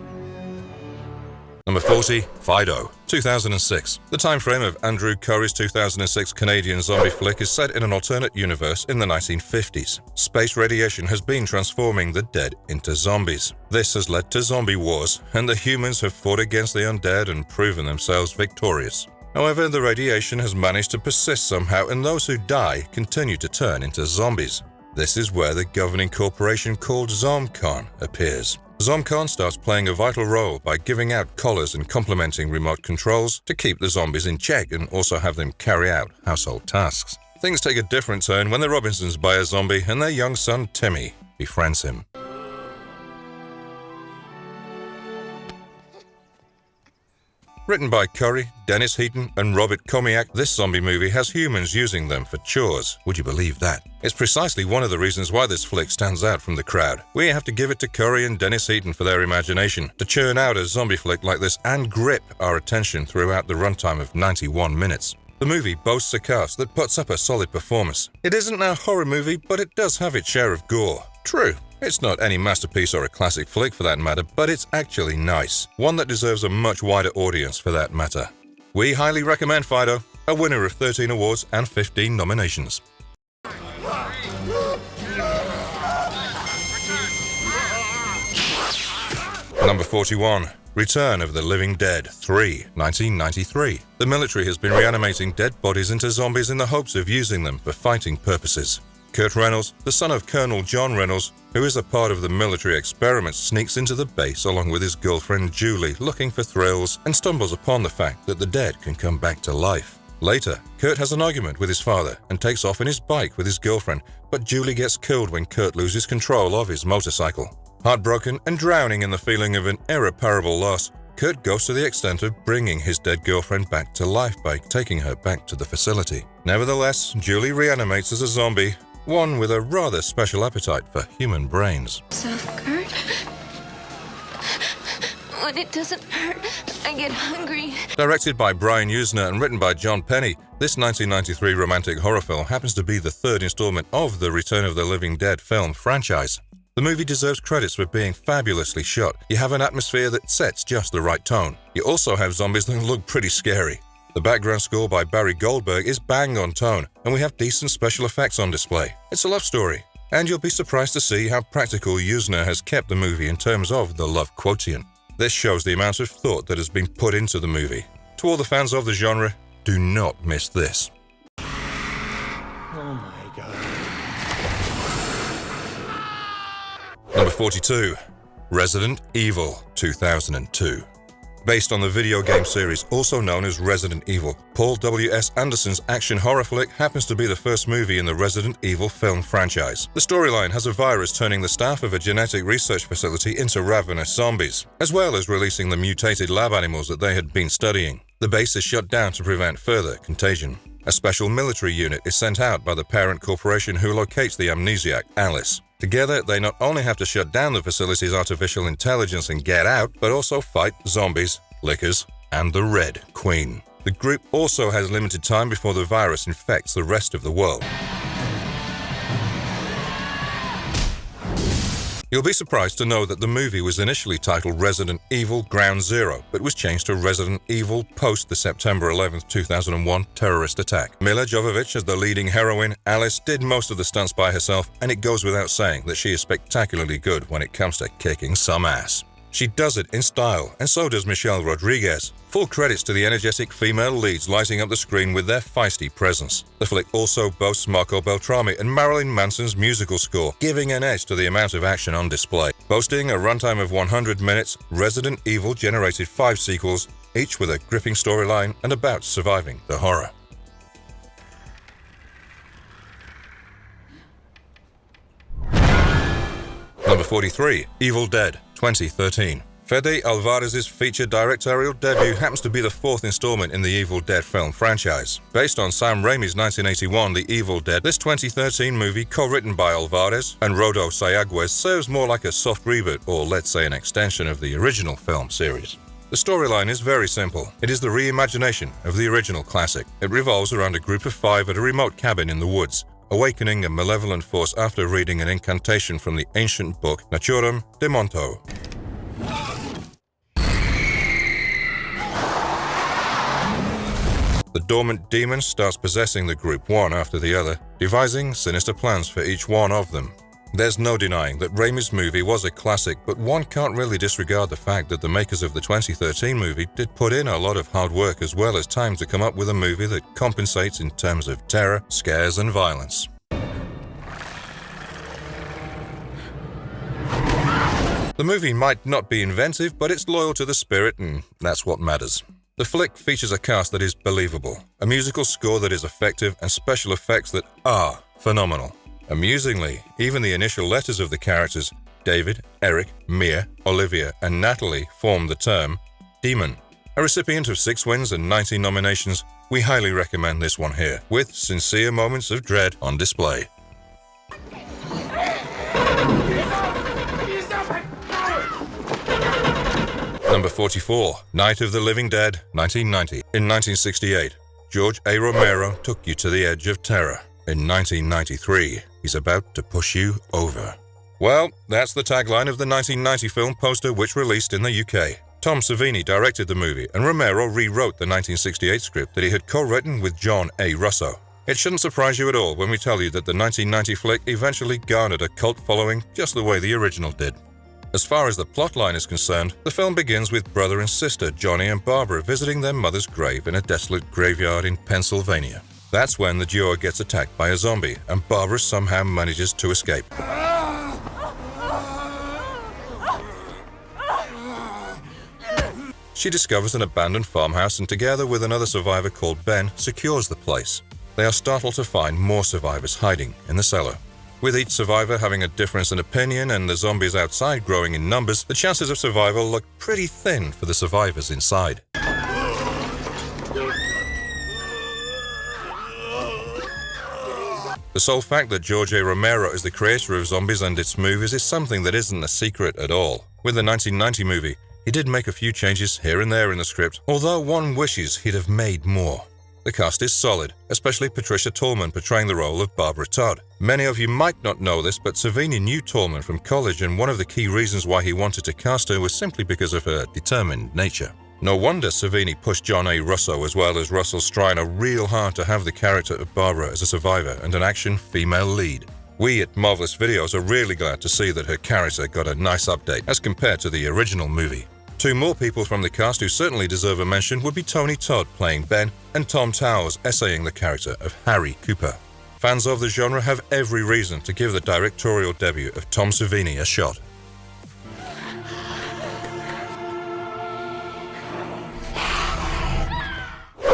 Number 40, Fido, 2006. The time frame of Andrew Curry's 2006 Canadian zombie flick is set in an alternate universe in the 1950s. Space radiation has been transforming the dead into zombies. This has led to zombie wars, and the humans have fought against the undead and proven themselves victorious. However, the radiation has managed to persist somehow, and those who die continue to turn into zombies. This is where the governing corporation called ZomCon appears. ZomCon starts playing a vital role by giving out collars and complementing remote controls to keep the zombies in check and also have them carry out household tasks. Things take a different turn when the Robinsons buy a zombie and their young son Timmy befriends him. Written by Curry, Dennis Heaton, and Robert Comiac, this zombie movie has humans using them for chores. Would you believe that? It's precisely one of the reasons why this flick stands out from the crowd. We have to give it to Curry and Dennis Heaton for their imagination to churn out a zombie flick like this and grip our attention throughout the runtime of 91 minutes. The movie boasts a cast that puts up a solid performance. It isn't a horror movie, but it does have its share of gore. True, it's not any masterpiece or a classic flick for that matter, but it's actually nice. One that deserves a much wider audience for that matter. We highly recommend Fido, a winner of 13 awards and 15 nominations. Number 41. Return of the Living Dead 3, 1993. The military has been reanimating dead bodies into zombies in the hopes of using them for fighting purposes. Kurt Reynolds, the son of Colonel John Reynolds, who is a part of the military experiment, sneaks into the base along with his girlfriend Julie, looking for thrills, and stumbles upon the fact that the dead can come back to life. Later, Kurt has an argument with his father and takes off in his bike with his girlfriend, but Julie gets killed when Kurt loses control of his motorcycle. Heartbroken and drowning in the feeling of an irreparable loss, Kurt goes to the extent of bringing his dead girlfriend back to life by taking her back to the facility. Nevertheless, Julie reanimates as a zombie, one with a rather special appetite for human brains. Kurt? When it doesn't hurt, I get hungry. Directed by Brian Usner and written by John Penny, this 1993 romantic horror film happens to be the third installment of the Return of the Living Dead film franchise. The movie deserves credits for being fabulously shot. You have an atmosphere that sets just the right tone. You also have zombies that look pretty scary. The background score by Barry Goldberg is bang on tone, and we have decent special effects on display. It's a love story, and you'll be surprised to see how practical Usner has kept the movie in terms of the love quotient. This shows the amount of thought that has been put into the movie. To all the fans of the genre, do not miss this. Oh my God. Number 42. Resident Evil 2002. Based on the video game series also known as Resident Evil, Paul W.S. Anderson's action horror flick happens to be the first movie in the Resident Evil film franchise. The storyline has a virus turning the staff of a genetic research facility into ravenous zombies, as well as releasing the mutated lab animals that they had been studying. The base is shut down to prevent further contagion. A special military unit is sent out by the parent corporation who locates the amnesiac, Alice. Together, they not only have to shut down the facility's artificial intelligence and get out, but also fight zombies, lickers, and the Red Queen. The group also has limited time before the virus infects the rest of the world. You'll be surprised to know that the movie was initially titled Resident Evil Ground Zero, but was changed to Resident Evil post the September 11, 2001 terrorist attack. Mila Jovovich as the leading heroine, Alice did most of the stunts by herself, and it goes without saying that she is spectacularly good when it comes to kicking some ass. She does it in style, and so does Michelle Rodriguez. Full credits to the energetic female leads lighting up the screen with their feisty presence. The flick also boasts Marco Beltrami and Marilyn Manson's musical score, giving an edge to the amount of action on display. Boasting a runtime of 100 minutes, Resident Evil generated 5 sequels, each with a gripping storyline and about surviving the horror. Number 43. Evil Dead 2013. Fede Alvarez's feature directorial debut happens to be the 4th installment in the Evil Dead film franchise. Based on Sam Raimi's 1981 The Evil Dead, this 2013 movie, co-written by Alvarez and Rodo Sayagüez, serves more like a soft reboot, or let's say an extension of the original film series. The storyline is very simple. It is the reimagination of the original classic. It revolves around a group of 5 at a remote cabin in the woods, awakening a malevolent force after reading an incantation from the ancient book Naturam de Monto. The dormant demon starts possessing the group one after the other, devising sinister plans for each one of them. There's no denying that Raimi's movie was a classic, but one can't really disregard the fact that the makers of the 2013 movie did put in a lot of hard work as well as time to come up with a movie that compensates in terms of terror, scares, and violence. The movie might not be inventive, but it's loyal to the spirit, and that's what matters. The flick features a cast that is believable, a musical score that is effective, and special effects that are phenomenal. Amusingly, even the initial letters of the characters, David, Eric, Mia, Olivia, and Natalie, form the term Demon. A recipient of 6 wins and 19 nominations, we highly recommend this one here, with sincere moments of dread on display. Number 44. Night of the Living Dead, 1990. In 1968, George A. Romero took you to the edge of terror. In 1993, he's about to push you over. Well, that's the tagline of the 1990 film poster which released in the UK. Tom Savini directed the movie, and Romero rewrote the 1968 script that he had co-written with John A. Russo. It shouldn't surprise you at all when we tell you that the 1990 flick eventually garnered a cult following just the way the original did. As far as the plotline is concerned, the film begins with brother and sister Johnny and Barbara visiting their mother's grave in a desolate graveyard in Pennsylvania. That's when the duo gets attacked by a zombie, and Barbara somehow manages to escape. She discovers an abandoned farmhouse and together with another survivor called Ben, secures the place. They are startled to find more survivors hiding in the cellar. With each survivor having a difference in opinion and the zombies outside growing in numbers, the chances of survival look pretty thin for the survivors inside. The sole fact that George A. Romero is the creator of zombies and its movies is something that isn't a secret at all. With the 1990 movie, He did make a few changes here and there in the script, although one wishes he'd have made more. The cast is solid, especially Patricia Tallman portraying the role of Barbara Todd. Many of you might not know this, but Savini knew Tallman from college, and one of the key reasons why he wanted to cast her was simply because of her determined nature. No wonder Savini pushed John A. Russo as well as Russell Striner real hard to have the character of Barbara as a survivor and an action female lead. We at Marvelous Videos are really glad to see that her character got a nice update as compared to the original movie. Two more people from the cast who certainly deserve a mention would be Tony Todd playing Ben and Tom Towers essaying the character of Harry Cooper. Fans of the genre have every reason to give the directorial debut of Tom Savini a shot.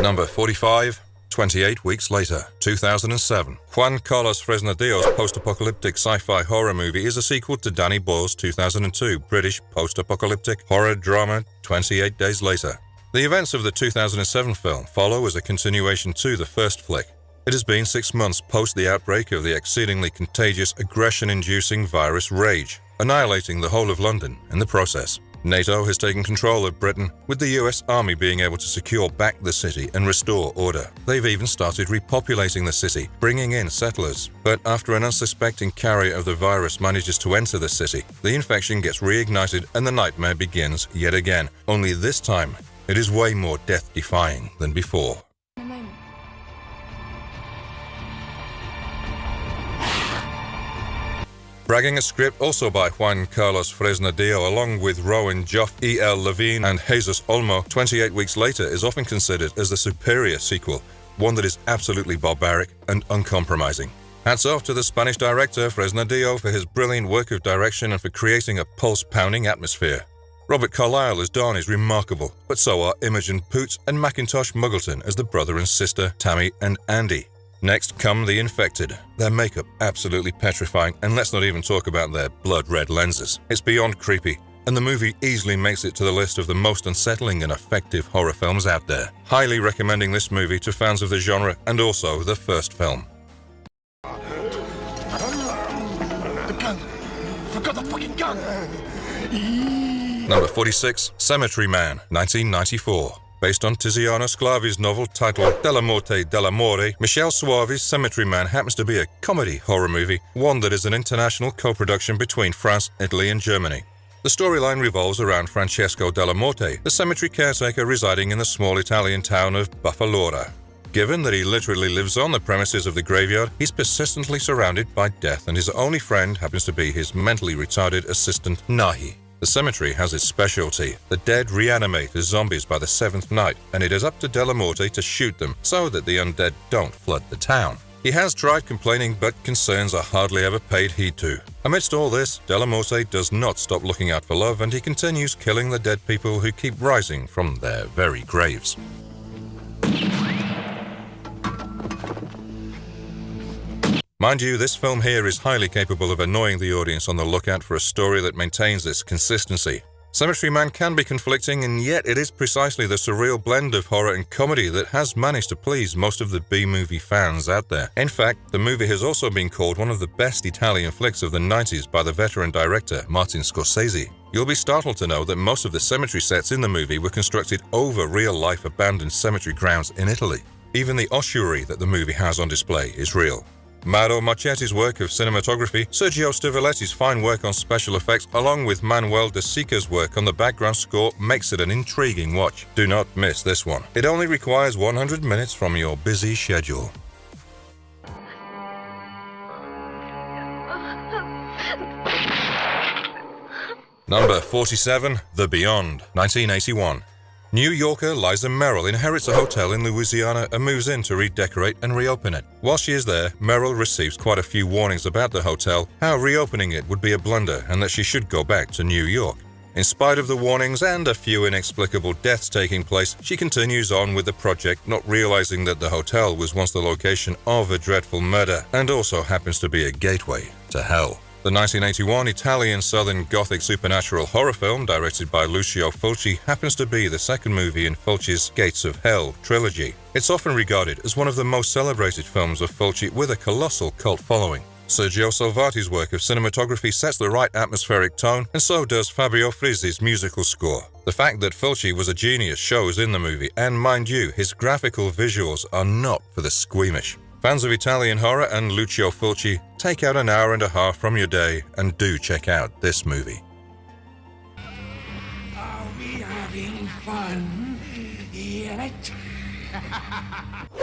Number 45, 28 Weeks Later, 2007. Juan Carlos Fresnadillo's post-apocalyptic sci-fi horror movie is a sequel to Danny Boyle's 2002 British post-apocalyptic horror drama 28 Days Later. The events of the 2007 film follow as a continuation to the first flick. It has been 6 months post the outbreak of the exceedingly contagious, aggression-inducing virus Rage, annihilating the whole of London in the process. NATO has taken control of Britain, with the US Army being able to secure back the city and restore order. They've even started repopulating the city, bringing in settlers. But after an unsuspecting carrier of the virus manages to enter the city, the infection gets reignited and the nightmare begins yet again. Only this time, it is way more death-defying than before. Bragging a script also by Juan Carlos Fresnadillo along with Rowan Joff, E.L. Levine and Jesus Olmo, 28 Weeks Later is often considered as the superior sequel, one that is absolutely barbaric and uncompromising. Hats off to the Spanish director Fresnadillo for his brilliant work of direction and for creating a pulse-pounding atmosphere. Robert Carlyle as Don is remarkable, but so are Imogen Poots and Macintosh Muggleton as the brother and sister Tammy and Andy. Next come the infected. Their makeup absolutely petrifying, and let's not even talk about their blood-red lenses. It's beyond creepy, and the movie easily makes it to the list of the most unsettling and effective horror films out there. Highly recommending this movie to fans of the genre and also the first film. The gun! Forgot the fucking gun! Number 46, Cemetery Man, 1994. Based on Tiziano Sclavi's novel titled Della Morte dell'Amore, Michele Soavi's Cemetery Man happens to be a comedy horror movie, one that is an international co-production between France, Italy, and Germany. The storyline revolves around Francesco Della Morte, the cemetery caretaker residing in the small Italian town of Buffalora. Given that he literally lives on the premises of the graveyard, he's persistently surrounded by death, and his only friend happens to be his mentally retarded assistant, Nahi. The cemetery has its specialty. The dead reanimate as zombies by the 7th night, and it is up to Della Morte to shoot them so that the undead don't flood the town. He has tried complaining, but concerns are hardly ever paid heed to. Amidst all this, Della Morte does not stop looking out for love, and he continues killing the dead people who keep rising from their very graves. Mind you, this film here is highly capable of annoying the audience on the lookout for a story that maintains its consistency. Cemetery Man can be conflicting, and yet it is precisely the surreal blend of horror and comedy that has managed to please most of the B-movie fans out there. In fact, the movie has also been called one of the best Italian flicks of the 90s by the veteran director Martin Scorsese. You'll be startled to know that most of the cemetery sets in the movie were constructed over real-life abandoned cemetery grounds in Italy. Even the ossuary that the movie has on display is real. Mauro Marchetti's work of cinematography, Sergio Stivoletti's fine work on special effects, along with Manuel de Sica's work on the background score makes it an intriguing watch. Do not miss this one. It only requires 100 minutes from your busy schedule. Number 47, The Beyond, 1981. New Yorker Liza Merrill inherits a hotel in Louisiana and moves in to redecorate and reopen it. While she is there, Merrill receives quite a few warnings about the hotel, how reopening it would be a blunder and that she should go back to New York. In spite of the warnings and a few inexplicable deaths taking place, she continues on with the project, not realizing that the hotel was once the location of a dreadful murder and also happens to be a gateway to hell. The 1981 Italian Southern Gothic supernatural horror film, directed by Lucio Fulci, happens to be the second movie in Fulci's Gates of Hell trilogy. It's often regarded as one of the most celebrated films of Fulci with a colossal cult following. Sergio Salvati's work of cinematography sets the right atmospheric tone, and so does Fabio Frizzi's musical score. The fact that Fulci was a genius shows in the movie, and mind you, his graphical visuals are not for the squeamish. Fans of Italian horror and Lucio Fulci, take out an hour and a half from your day and do check out this movie. Are we having fun yet?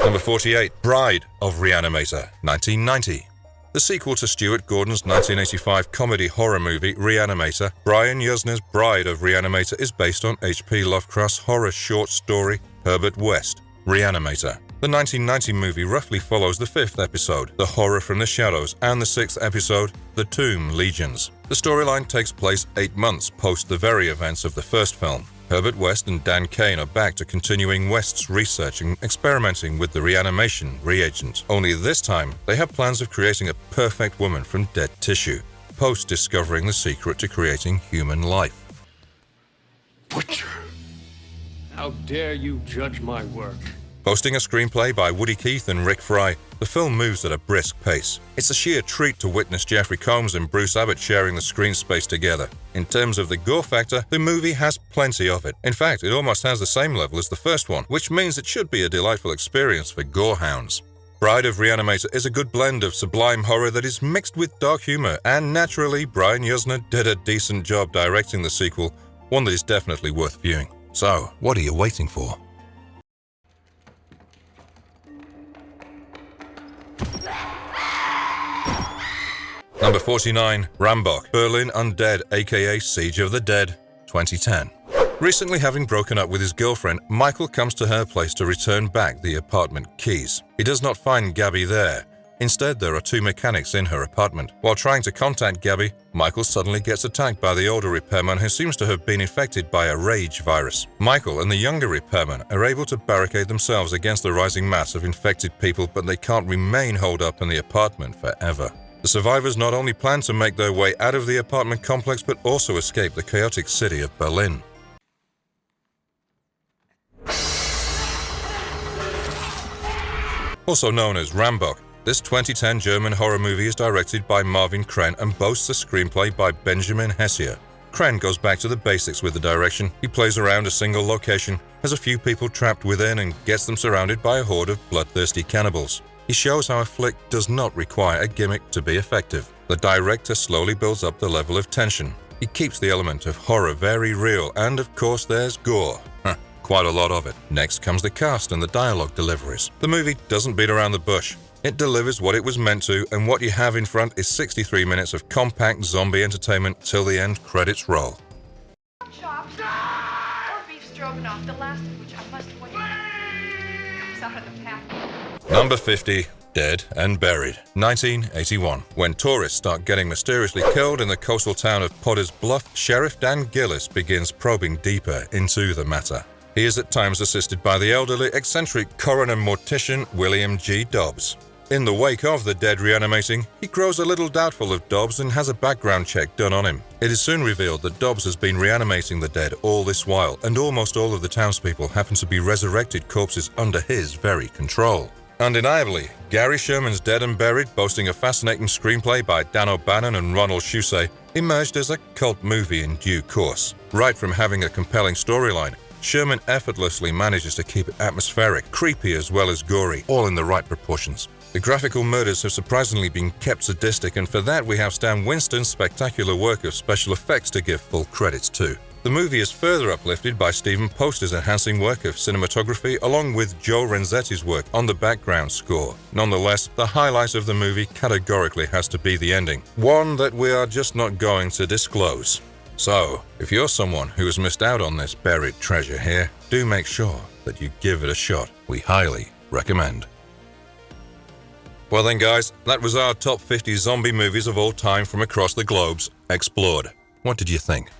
Number 48, Bride of Re-Animator, 1990. The sequel to Stuart Gordon's 1985 comedy horror movie Re-Animator, Brian Yuzna's Bride of Re-Animator is based on H.P. Lovecraft's horror short story Herbert West, Re-Animator. The 1990 movie roughly follows the 5th episode, The Horror from the Shadows, and the 6th episode, The Tomb Legions. The storyline takes place 8 months post the very events of the first film. Herbert West and Dan Kane are back to continuing West's research and experimenting with the reanimation reagent. Only this time, they have plans of creating a perfect woman from dead tissue, post-discovering the secret to creating human life. Butcher! How dare you judge my work? Boasting a screenplay by Woody Keith and Rick Fry, the film moves at a brisk pace. It's a sheer treat to witness Jeffrey Combs and Bruce Abbott sharing the screen space together. In terms of the gore factor, the movie has plenty of it. In fact, it almost has the same level as the first one, which means it should be a delightful experience for gorehounds. Bride of Re-Animator is a good blend of sublime horror that is mixed with dark humor, and naturally, Brian Yuzna did a decent job directing the sequel, one that is definitely worth viewing. So, what are you waiting for? Number 49, Rambok, Berlin Undead aka Siege of the Dead, 2010. Recently having broken up with his girlfriend, Michael comes to her place to return back the apartment keys. He does not find Gabby there. Instead, there are 2 mechanics in her apartment. While trying to contact Gabby, Michael suddenly gets attacked by the older repairman who seems to have been infected by a rage virus. Michael and the younger repairman are able to barricade themselves against the rising mass of infected people, but they can't remain holed up in the apartment forever. The survivors not only plan to make their way out of the apartment complex, but also escape the chaotic city of Berlin. Also known as Rambok, this 2010 German horror movie is directed by Marvin Kren and boasts a screenplay by Benjamin Hessier. Kren goes back to the basics with the direction. He plays around a single location, has a few people trapped within, and gets them surrounded by a horde of bloodthirsty cannibals. He shows how a flick does not require a gimmick to be effective. The director slowly builds up the level of tension. He keeps the element of horror very real, and of course there's gore. Quite a lot of it. Next comes the cast and the dialogue deliveries. The movie doesn't beat around the bush. It delivers what it was meant to, and what you have in front is 63 minutes of compact zombie entertainment till the end credits roll. Chops or beef stroganoff, the last of which I must wait. Comes out of the pack. Number 50, Dead and Buried, 1981. When tourists start getting mysteriously killed in the coastal town of Potter's Bluff, Sheriff Dan Gillis begins probing deeper into the matter. He is at times assisted by the elderly, eccentric coroner mortician William G. Dobbs. In the wake of the dead reanimating, he grows a little doubtful of Dobbs and has a background check done on him. It is soon revealed that Dobbs has been reanimating the dead all this while, and almost all of the townspeople happen to be resurrected corpses under his very control. Undeniably, Gary Sherman's Dead and Buried, boasting a fascinating screenplay by Dan O'Bannon and Ronald Shusay, emerged as a cult movie in due course. Right from having a compelling storyline, Sherman effortlessly manages to keep it atmospheric, creepy as well as gory, all in the right proportions. The graphical murders have surprisingly been kept sadistic, and for that we have Stan Winston's spectacular work of special effects to give full credits to. The movie is further uplifted by Stephen Poster's enhancing work of cinematography, along with Joe Renzetti's work on the background score. Nonetheless, the highlight of the movie categorically has to be the ending, one that we are just not going to disclose. So, if you're someone who has missed out on this buried treasure here, do make sure that you give it a shot. We highly recommend. Well then guys, that was our top 50 zombie movies of all time from across the globes explored. What did you think?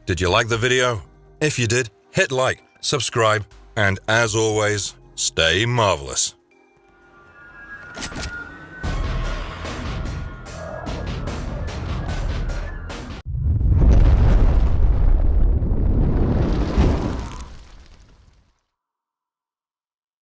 Did you like the video? If you did, hit like, subscribe, and as always, stay marvelous.